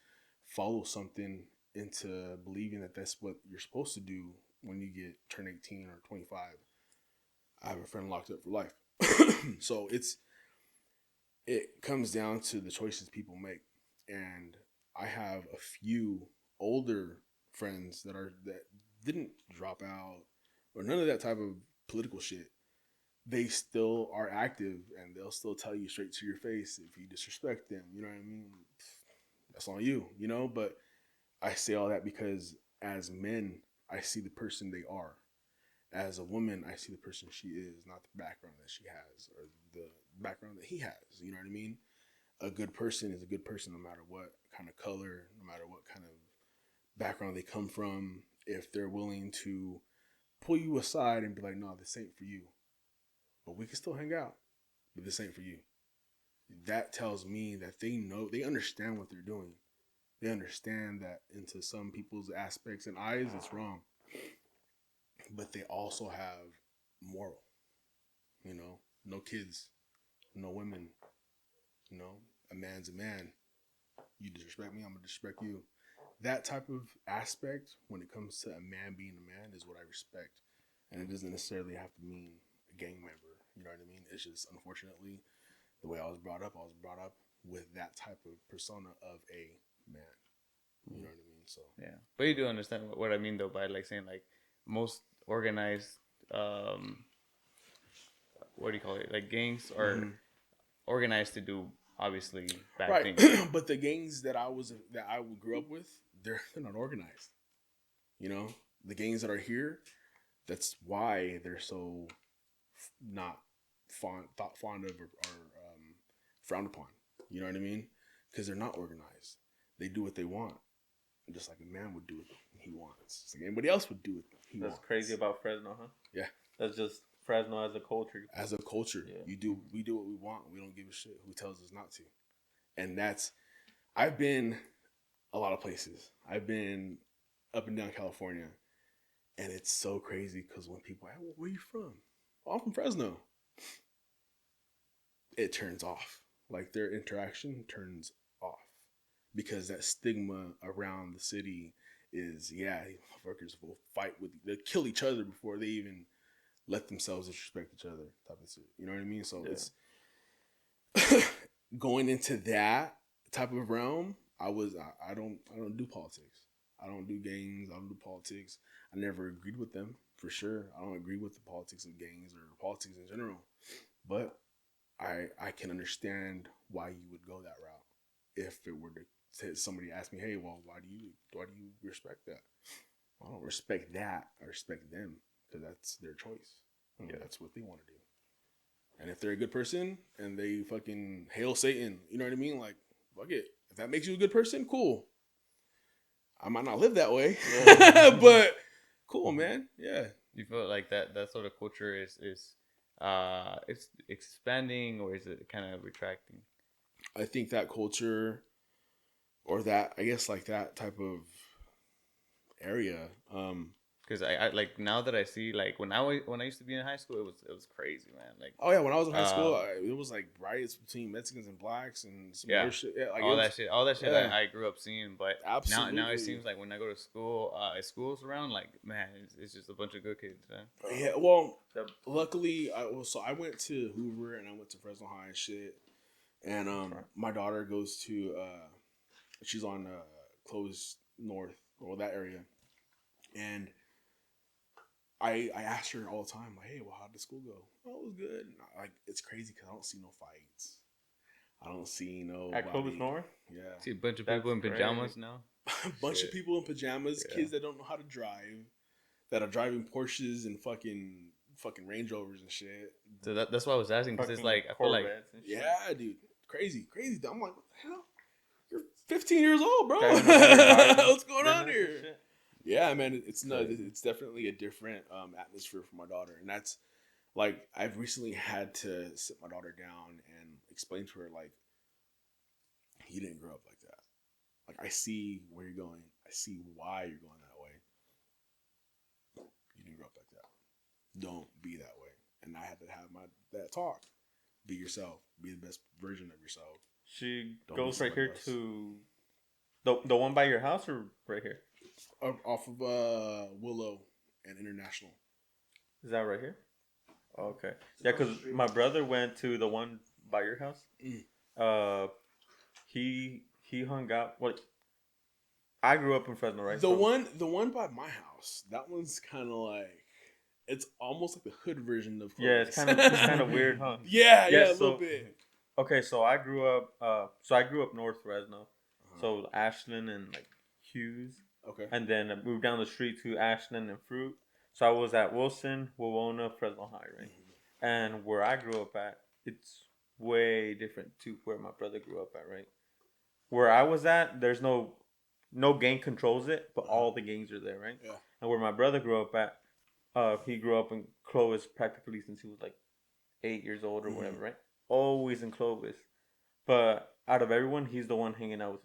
follow something into believing that that's what you're supposed to do when you turn 18 or 25. I have a friend locked up for life. So it comes down to the choices people make. And I have a few older friends that didn't drop out or none of that type of political shit. They still are active and they'll still tell you straight to your face if you disrespect them. You know what I mean? That's on you, but I say all that because as men, I see the person they are. As a woman, I see the person she is, not the background that she has or the background that he has. You know what I mean? A good person is a good person no matter what kind of color, no matter what kind of background they come from. If they're willing to pull you aside and be like, no, this ain't for you. But we can still hang out, but this ain't for you. That tells me that they understand what they're doing. They understand that into some people's aspects and eyes, it's wrong. But they also have moral. No kids, no women. A man's a man. You disrespect me, I'm going to disrespect you. That type of aspect, when it comes to a man being a man, is what I respect. And it doesn't necessarily have to mean a gang member. You know what I mean? It's just, unfortunately, the way I was brought up with that type of persona of a man. You know what I mean? So yeah, but you do understand what I mean, though, by like saying like most organized, what do you call it? Like gangs are organized to do obviously bad things. But the gangs that I grew up with, they're not organized. The gangs that are here, that's why they're so not thought fond of or frowned upon. You know what I mean? Because they're not organized. They do what they want, just like a man would do what he wants. Just like anybody else would do what he wants. That's crazy about Fresno, huh? Yeah. That's just Fresno as a culture. As a culture, yeah. we do what we want. We don't give a shit who tells us not to. And I've been a lot of places. I've been up and down California, and it's so crazy because when people ask, well, where are you from? Well, I'm from Fresno. It turns off. Like, their interaction turns off because that stigma around the city is, workers will fight they'll kill each other before they even let themselves disrespect each other type of shit. You know what I mean? So going into that type of realm, I don't do politics. I don't do gangs. I don't do politics. I never agreed with them, for sure. I don't agree with the politics of gangs or politics in general. But I can understand why you would go that route if it were to somebody ask me, hey, well, why do you respect that? I don't respect that. I respect them because that's their choice. Yeah, that's what they want to do. And if they're a good person and they fucking hail Satan, you know what I mean? Like, fuck it. If that makes you a good person, cool. I might not live that way, but cool, man. Yeah. You feel like that sort of culture is it's expanding, or is it kind of retracting? I think that culture, or that, I guess, like that type of area, because I like, now that I see, like when I used to be in high school, it was crazy, man. Like, oh yeah, when I was in high school, it was like riots between Mexicans and blacks and some other shit. Yeah, like all that shit yeah. I grew up seeing. But absolutely, now it seems like when I go to school, schools around, like, man, it's just a bunch of good kids, man. Yeah, well, luckily, I went to Hoover and I went to Fresno High and shit, and my daughter goes to she's on Clovis North, or that area, and I asked her all the time, like, hey, well, how did school go? Oh, it was good. And like, it's crazy because I don't see no fights. I don't see no. At Clovis North? Yeah. See a bunch of people in pajamas now. A bunch of people in pajamas, kids that don't know how to drive, that are driving Porsches and fucking Range Rovers and shit. So that's why I was asking, because it's like, I feel like, yeah, dude, crazy. I'm like, what the hell? You're 15 years old, bro. What's going on here? Yeah, man, it's definitely a different atmosphere for my daughter, and that's like, I've recently had to sit my daughter down and explain to her, like, you didn't grow up like that. Like, I see where you're going. I see why you're going that way. You didn't grow up like that. Don't be that way. And I had to have that talk. Be yourself. Be the best version of yourself. She goes right here to the one by your house, or right here? Off of Willow and International. Is that right here? Okay. Yeah, because my brother went to the one by your house. He hung out. What? I grew up in Fresno, right? The one by my house. That one's kind of like, it's almost like the hood version of Clovis. Yeah, it's kind of weird, huh? Yeah, a little bit. Okay, so I grew up North Fresno, so Ashland and like Hughes. Okay. And then I moved down the street to Ashland and Fruit. So I was at Wilson, Wawona, Fresno High, right? Mm-hmm. And where I grew up at, it's way different to where my brother grew up at, right? Where I was at, there's no gang controls it, but all the gangs are there, right? Yeah. And where my brother grew up at, he grew up in Clovis practically since he was like 8 years old or whatever, right? Always in Clovis. But out of everyone, he's the one hanging out with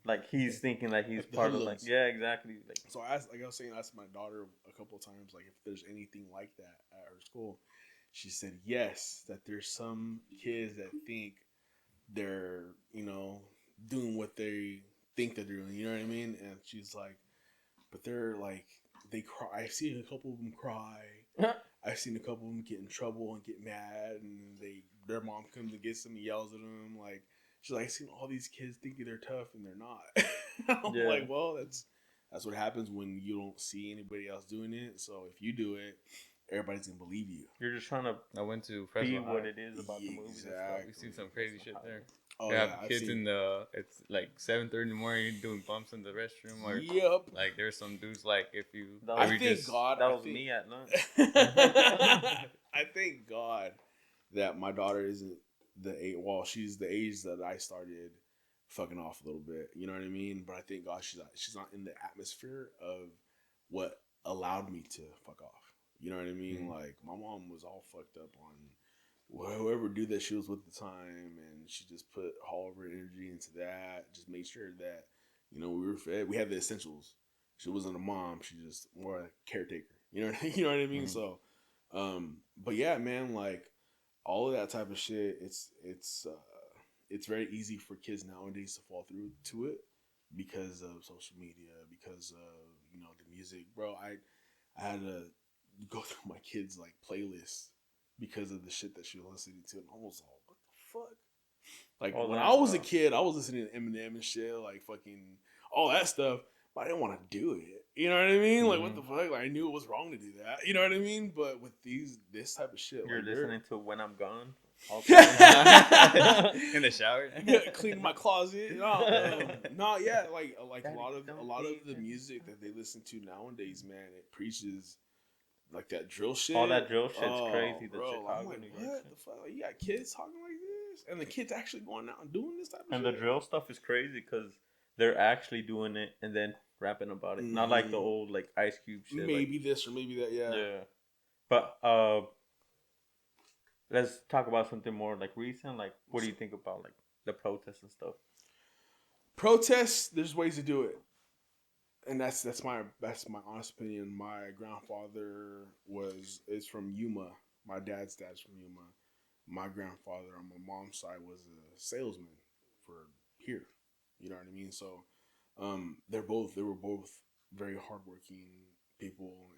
like he's thinking that he's part of, like, yeah, exactly. Like, so I asked my daughter a couple of times, like, if there's anything like that at her school. She said yes, that there's some kids that think they're, doing what they think they're doing, you know what I mean? And she's like, but they're like, they cry. I've seen a couple of them cry. I've seen a couple of them get in trouble and get mad, and their mom comes and gets them and yells at them. Like, she's like, I've seen all these kids thinking they're tough and they're not. I'm like, well, that's what happens when you don't see anybody else doing it. So if you do it, everybody's gonna believe you. You're just trying to. I went to Fresno be what it is about the movie. Exactly. We've seen some crazy shit there. Oh, they have kids it's like 7:30 in the morning doing bumps in the restroom. Or, yep. Like, there's some dudes, like, if you. That was me at lunch. I thank God that my daughter isn't the age. Well, she's the age that I started fucking off a little bit. You know what I mean? But I thank God she's not in the atmosphere of what allowed me to fuck off. You know what I mean? Mm-hmm. Like, my mom was all fucked up on whoever dude that she was with at the time, and she just put all of her energy into that. Just made sure that, we were fed. We had the essentials. She wasn't a mom. She just more a caretaker. You know what I mean? Mm-hmm. So, but yeah, man, like, all of that type of shit, it's very easy for kids nowadays to fall through to it because of social media, because of, the music. Bro, I had to go through my kids' like playlists because of the shit that she was listening to, and I was all, what fuck? Like, All when that I was a stuff. kid, I was listening to Eminem and shit, like, fucking, all that stuff, but I didn't want to do it. You know what I mean? Like, what the fuck? Like, I knew it was wrong to do that. You know what I mean? But with this type of shit, You're like, listening to When I'm Gone. In the shower. cleaning my closet. No, yeah, like a lot of the music that they listen to nowadays, man, it preaches like that drill shit. All that drill shit's crazy. The Bro, Chicago, I'm like, New York what shit. the fuck? Like, you got kids talking like this, and the kids actually going out and doing this type of And shit. the drill stuff is crazy because they're actually doing it and then rapping about it. Not like the old like Ice Cube shit. Maybe this or maybe that. Yeah. Yeah. But let's talk about something more like recent. Like, what do you think about like the protests and stuff? Protests. There's ways to do it, and that's my honest opinion. My grandfather is from Yuma. My dad's from Yuma. My grandfather on my mom's side was a salesman for here. You know what I mean? So, they were both very hardworking people,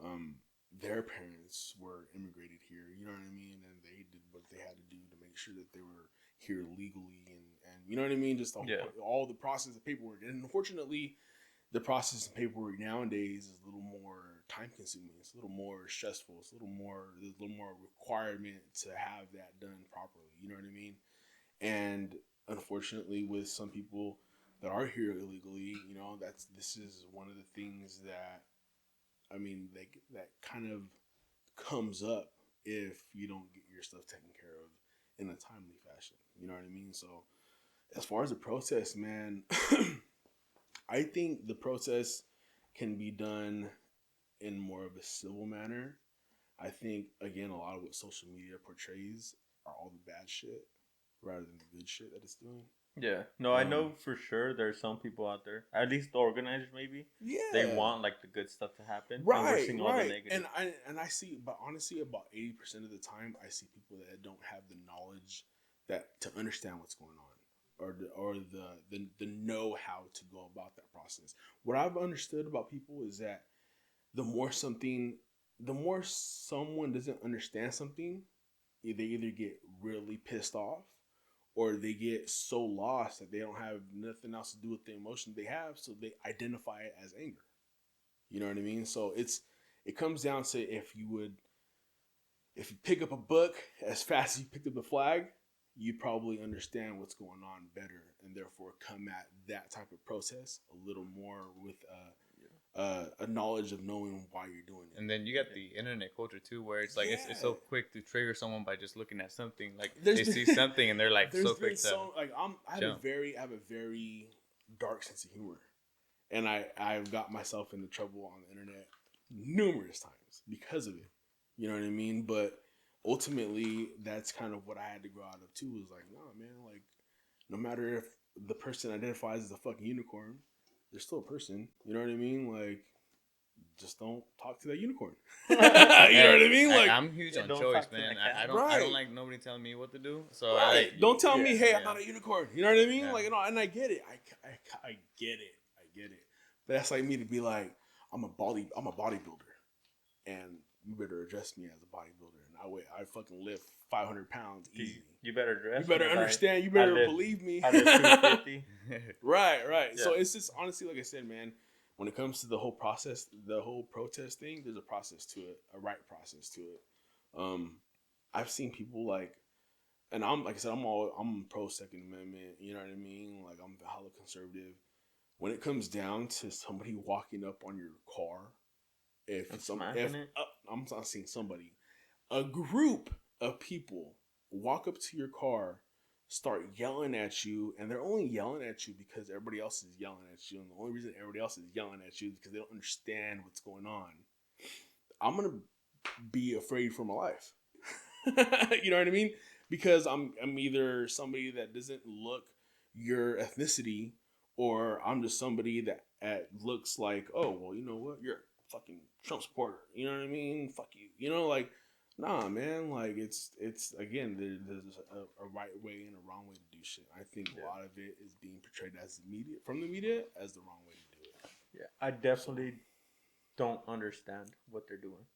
and their parents were immigrated here. You know what I mean? And they did what they had to do to make sure that they were here legally, and you know what I mean? Just all the process of paperwork. And unfortunately, the process of paperwork nowadays is a little more time consuming. It's a little more stressful. There's a little more requirement to have that done properly. You know what I mean? And unfortunately, with some people that are here illegally, you know, this is one of the things that, I mean, that kind of comes up if you don't get your stuff taken care of in a timely fashion. You know what I mean? So as far as the protest, man, I think the protest can be done in more of a civil manner. I think, again, a lot of what social media portrays are all the bad shit rather than the good shit that it's doing. Yeah. No, I know for sure there's some people out there, at least the organizers maybe. Yeah. They want like the good stuff to happen. Right, and we're seeing all the right. negative. And I see, but honestly, about 80% of the time, I see people that don't have the knowledge that to understand what's going on, or the know how to go about that process. What I've understood about people is that the more someone doesn't understand something, they either get really pissed off, or they get so lost that they don't have nothing else to do with the emotion they have, so they identify it as anger. You know what I mean? So it comes down to if you pick up a book as fast as you picked up the flag, you'd probably understand what's going on better, and therefore come at that type of process a little more with a knowledge of knowing why you're doing it. And then you got the internet culture too, where it's like it's so quick to trigger someone by just looking at something. Like they see something and they're like so quick to. I have a very dark sense of humor, and I've got myself into trouble on the internet numerous times because of it. You know what I mean? But ultimately, that's kind of what I had to grow out of too. Was like, no, man, like no matter if the person identifies as a fucking unicorn, they're still a person. You know what I mean? Like, just don't talk to that unicorn. You know what I mean? Like, I'm huge on choice, man. I don't like nobody telling me what to do. So don't tell me, hey, I'm not a unicorn. You know what I mean? Yeah. Like, no, and I get it. I get it. But that's like me to be like, I'm a bodybuilder, and you better address me as a bodybuilder. And I fucking lift 500 pounds easy. You better address. You better understand. You better believe me. I live 250. Right. Yeah. So it's just honestly, like I said, man. When it comes to the whole process, the whole protest thing, there's a process to it, a right process to it. I've seen people like, and I'm like I said, I'm pro Second Amendment. You know what I mean? Like I'm hella conservative. When it comes down to somebody walking up on your car, I'm not seeing somebody, a group of people walk up to your car, start yelling at you, and they're only yelling at you because everybody else is yelling at you, and the only reason everybody else is yelling at you is because they don't understand what's going on. I'm gonna be afraid for my life. You know what I mean? Because I'm either somebody that doesn't look your ethnicity, or I'm just somebody that looks like, oh well, you know what, you're a fucking Trump supporter. You know what I mean? Fuck you. You know, like. Nah, man, like it's again, there's a right way and a wrong way to do shit. I think a lot of it is being portrayed as from the media as the wrong way to do it. Yeah, I definitely don't understand what they're doing.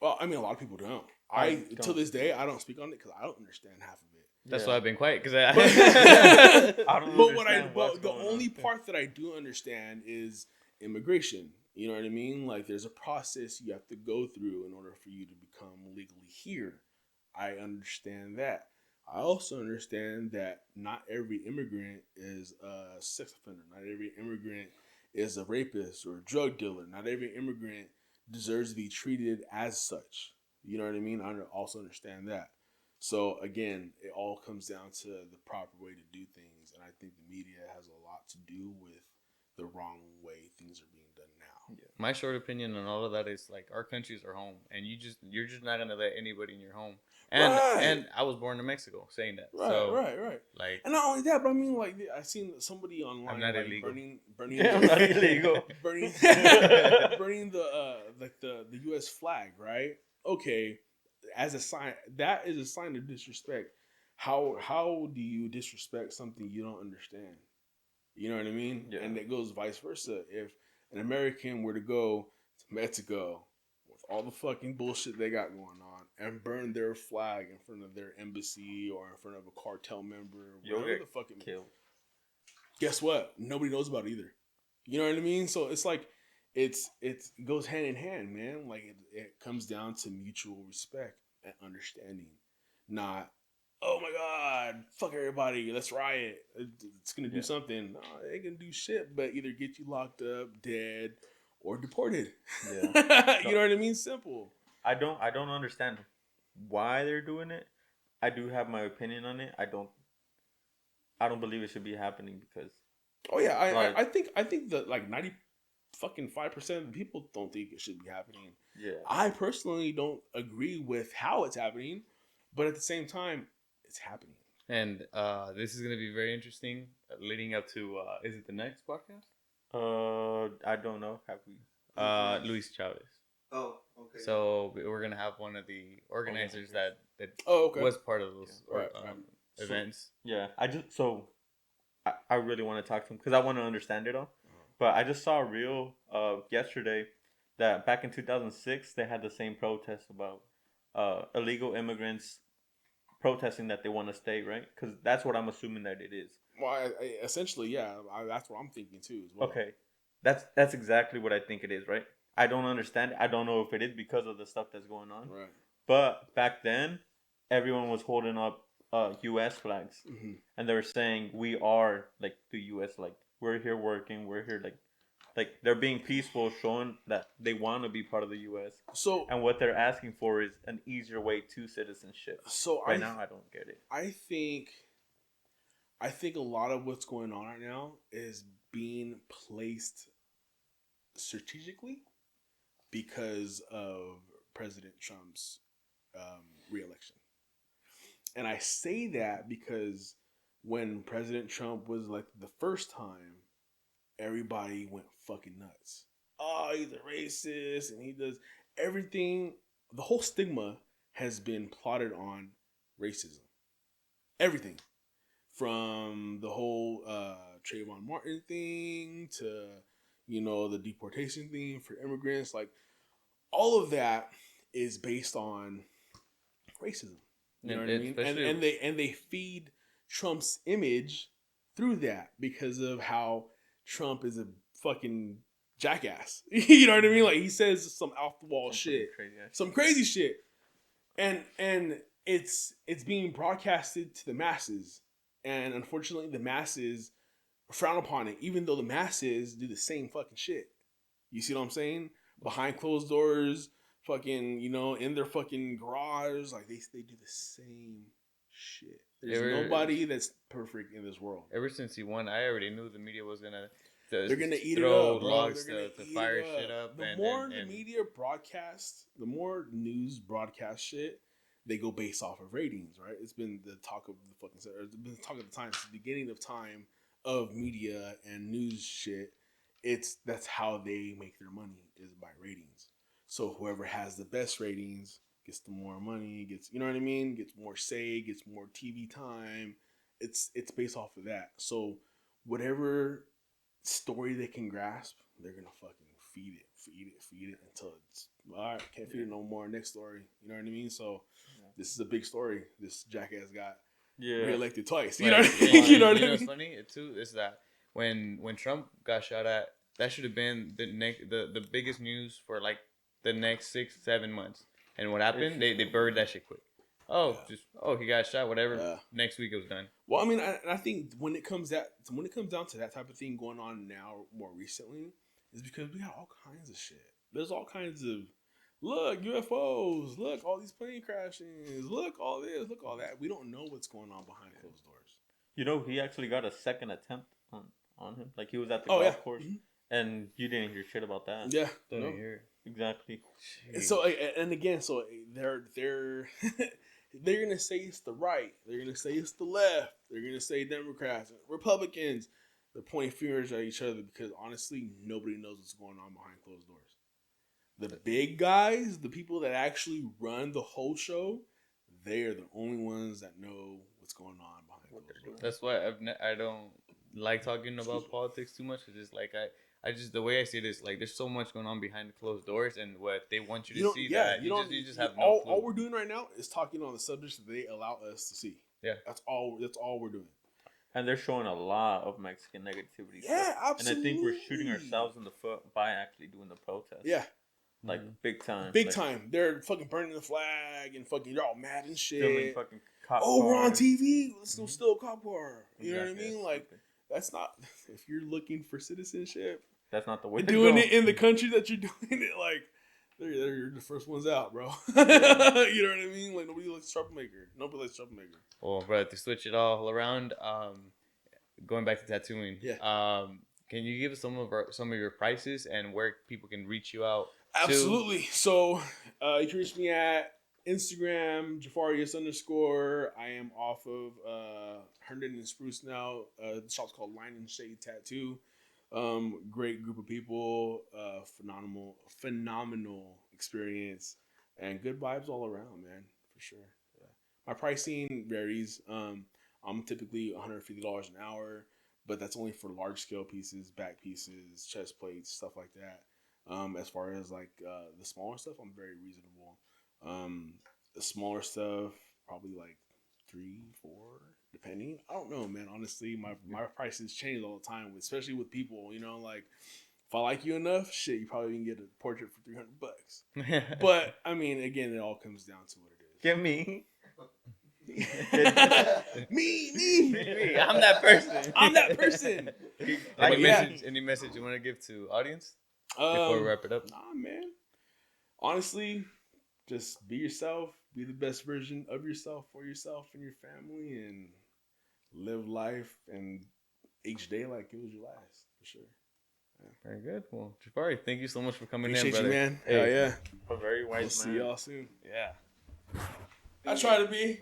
Well, I mean, a lot of people don't. To this day, I don't speak on it because I don't understand half of it. That's why I've been quiet, because I don't understand but the only part that I do understand is immigration. You know what I mean? Like, there's a process you have to go through in order for you to become legally here. I understand that. I also understand that not every immigrant is a sex offender. Not every immigrant is a rapist or a drug dealer. Not every immigrant deserves to be treated as such. You know what I mean? I also understand that. So again, it all comes down to the proper way to do things, and I think the media has a lot to do with the wrong way things are being done now. Yeah. My short opinion on all of that is, like, our countries are home, and you're just not gonna let anybody in your home. And I was born in Mexico, saying that. Right. Like, and not only that, but I mean, like, I seen somebody online, I'm not like, illegal. burning, I'm not illegal. burning the U.S. flag, right? Okay, as a sign, that is a sign of disrespect. How do you disrespect something you don't understand? You know what I mean? Yeah. And it goes vice versa. If an American were to go to Mexico with all the fucking bullshit they got going on and burn their flag in front of their embassy or in front of a cartel member, whatever the fuck it killed. Guess what? Nobody knows about it either. You know what I mean? So it's like it goes hand in hand, man. Like it comes down to mutual respect and understanding, not, oh my god, fuck everybody, let's riot. It's gonna do something. No, it ain't gonna do shit, but either get you locked up, dead, or deported. Yeah. You know what I mean? Simple. I don't understand why they're doing it. I do have my opinion on it. I don't believe it should be happening because. Oh yeah, I think that like 95% of the people don't think it should be happening. Yeah. I personally don't agree with how it's happening, but at the same time, it's happening. And this is going to be very interesting leading up to, is it the next podcast? I don't know. Have we? Luis Chavez. Oh, okay. So we're going to have one of the organizers that was part of those events. Yeah. I really want to talk to him because I want to understand it all. But I just saw a reel yesterday that back in 2006, they had the same protest about illegal immigrants protesting that they want to stay, right? Because that's what I'm assuming that it is. Well, essentially, yeah. That's what I'm thinking too as well. Okay. That's exactly what I think it is, right? I don't understand it. I don't know if it is because of the stuff that's going on. Right. But back then, everyone was holding up U.S. flags. Mm-hmm. And they were saying, we are, like, the U.S., like, we're here working, we're here, like they're being peaceful, showing that they want to be part of the U.S. So, and what they're asking for is an easier way to citizenship. So now, I don't get it. I think a lot of what's going on right now is being placed strategically because of President Trump's re-election. And I say that because when President Trump was elected the first time, everybody went fucking nuts. Oh, he's a racist and he does everything. The whole stigma has been plotted on racism. Everything. From the whole Trayvon Martin thing to, the deportation thing for immigrants. Like, all of that is based on racism. You know what I mean? And they feed Trump's image through that because of how Trump is a fucking jackass. You know what I mean? Like, he says some off the wall shit, some crazy shit, and it's being broadcasted to the masses, and unfortunately, the masses frown upon it, even though the masses do the same fucking shit. You see what I'm saying? Behind closed doors, fucking, in their fucking garage, like they do the same shit. There's nobody that's perfect in this world. Ever since he won, I already knew the media was gonna. They're gonna eat it up, bro. Logs to fire shit up. The more the media broadcasts, the more news broadcast shit, they go based off of ratings, right? It's been the talk of the fucking. It's been the talk of the time since the beginning of time of media and news shit. That's how they make their money, is by ratings. So whoever has the best ratings gets the more money, gets, you know what I mean? Gets more say, gets more TV time. It's based off of that. So whatever story they can grasp, they're gonna fucking feed it until it's all right. Can't feed it no more. Next story, you know what I mean? So this is a big story this jackass got. reelected twice. Right. You know what I mean? You know what I mean? What's funny too is that when Trump got shot at, that should have been the biggest news for like the next 6-7 months. And what happened? They buried that shit quick. He got shot. Whatever. Yeah. Next week it was done. Well, I mean, I think when it comes down to that type of thing going on now, more recently, is because we got all kinds of shit. There's all kinds of look UFOs, look all these plane crashes, look all this, look all that. We don't know what's going on behind closed doors. You know, he actually got a second attempt on him. Like he was at the golf course, and you didn't hear shit about that. Yeah, Don't hear. Exactly. And so and again, so they're they're gonna say it's the right, they're gonna say it's the left, they're gonna say Democrats, Republicans. They're pointing fingers at each other because honestly, nobody knows what's going on behind closed doors. The big guys, the people that actually run the whole show, they are the only ones that know what's going on behind closed doors. That's why I don't like talking about politics too much. It's just like I just the way I see it is like there's so much going on behind the closed doors, and what they want you to see. You just have no clue. All we're doing right now is talking on the subjects that they allow us to see. Yeah, that's all we're doing. And they're showing a lot of Mexican negativity. Yeah, absolutely. And I think we're shooting ourselves in the foot by actually doing the protest. Yeah. Like, big time. Big time. They're fucking burning the flag and fucking, they're all mad and shit. Filming fucking cop we're on cars. TV. Let's go steal a cop car. You know what I Exactly. mean? Like, that's not, if you're looking for citizenship, that's not the way to doing go. it in the country that you're doing it, like, they're the first ones out, bro. You know what I mean? Like, nobody likes troublemaker. Nobody likes troublemaker. Well, bro, to switch it all around, going back to tattooing, can you give us some of your prices and where people can reach you out? Absolutely. So, you can reach me at Instagram, Jefarious _. I am off of Herndon and Spruce now. The shop's called Line and Shade Tattoo. Great group of people. Phenomenal experience. And good vibes all around, man. For sure. Yeah. My pricing varies. I'm typically $150 an hour, but that's only for large scale pieces, back pieces, chest plates, stuff like that. As far as like the smaller stuff, I'm very reasonable. The smaller stuff, probably like 3, 4, depending. I don't know, man. Honestly, my prices change all the time, especially with people. You know, like if I like you enough, shit, you probably can get a portrait for $300. But I mean, again, it all comes down to what it is. Get me. me. I'm that person. I'm that person. Any message you want to give to audience before we wrap it up? Nah, man. Honestly, just be yourself. Be the best version of yourself for yourself and your family, and live life and each day like it was your last, for sure. Yeah. Very good. Well, Jafari, thank you so much for coming Appreciate in, brother. you, man. Hey. Hell yeah. A very wise We'll man. see y'all soon. Yeah. I try to be.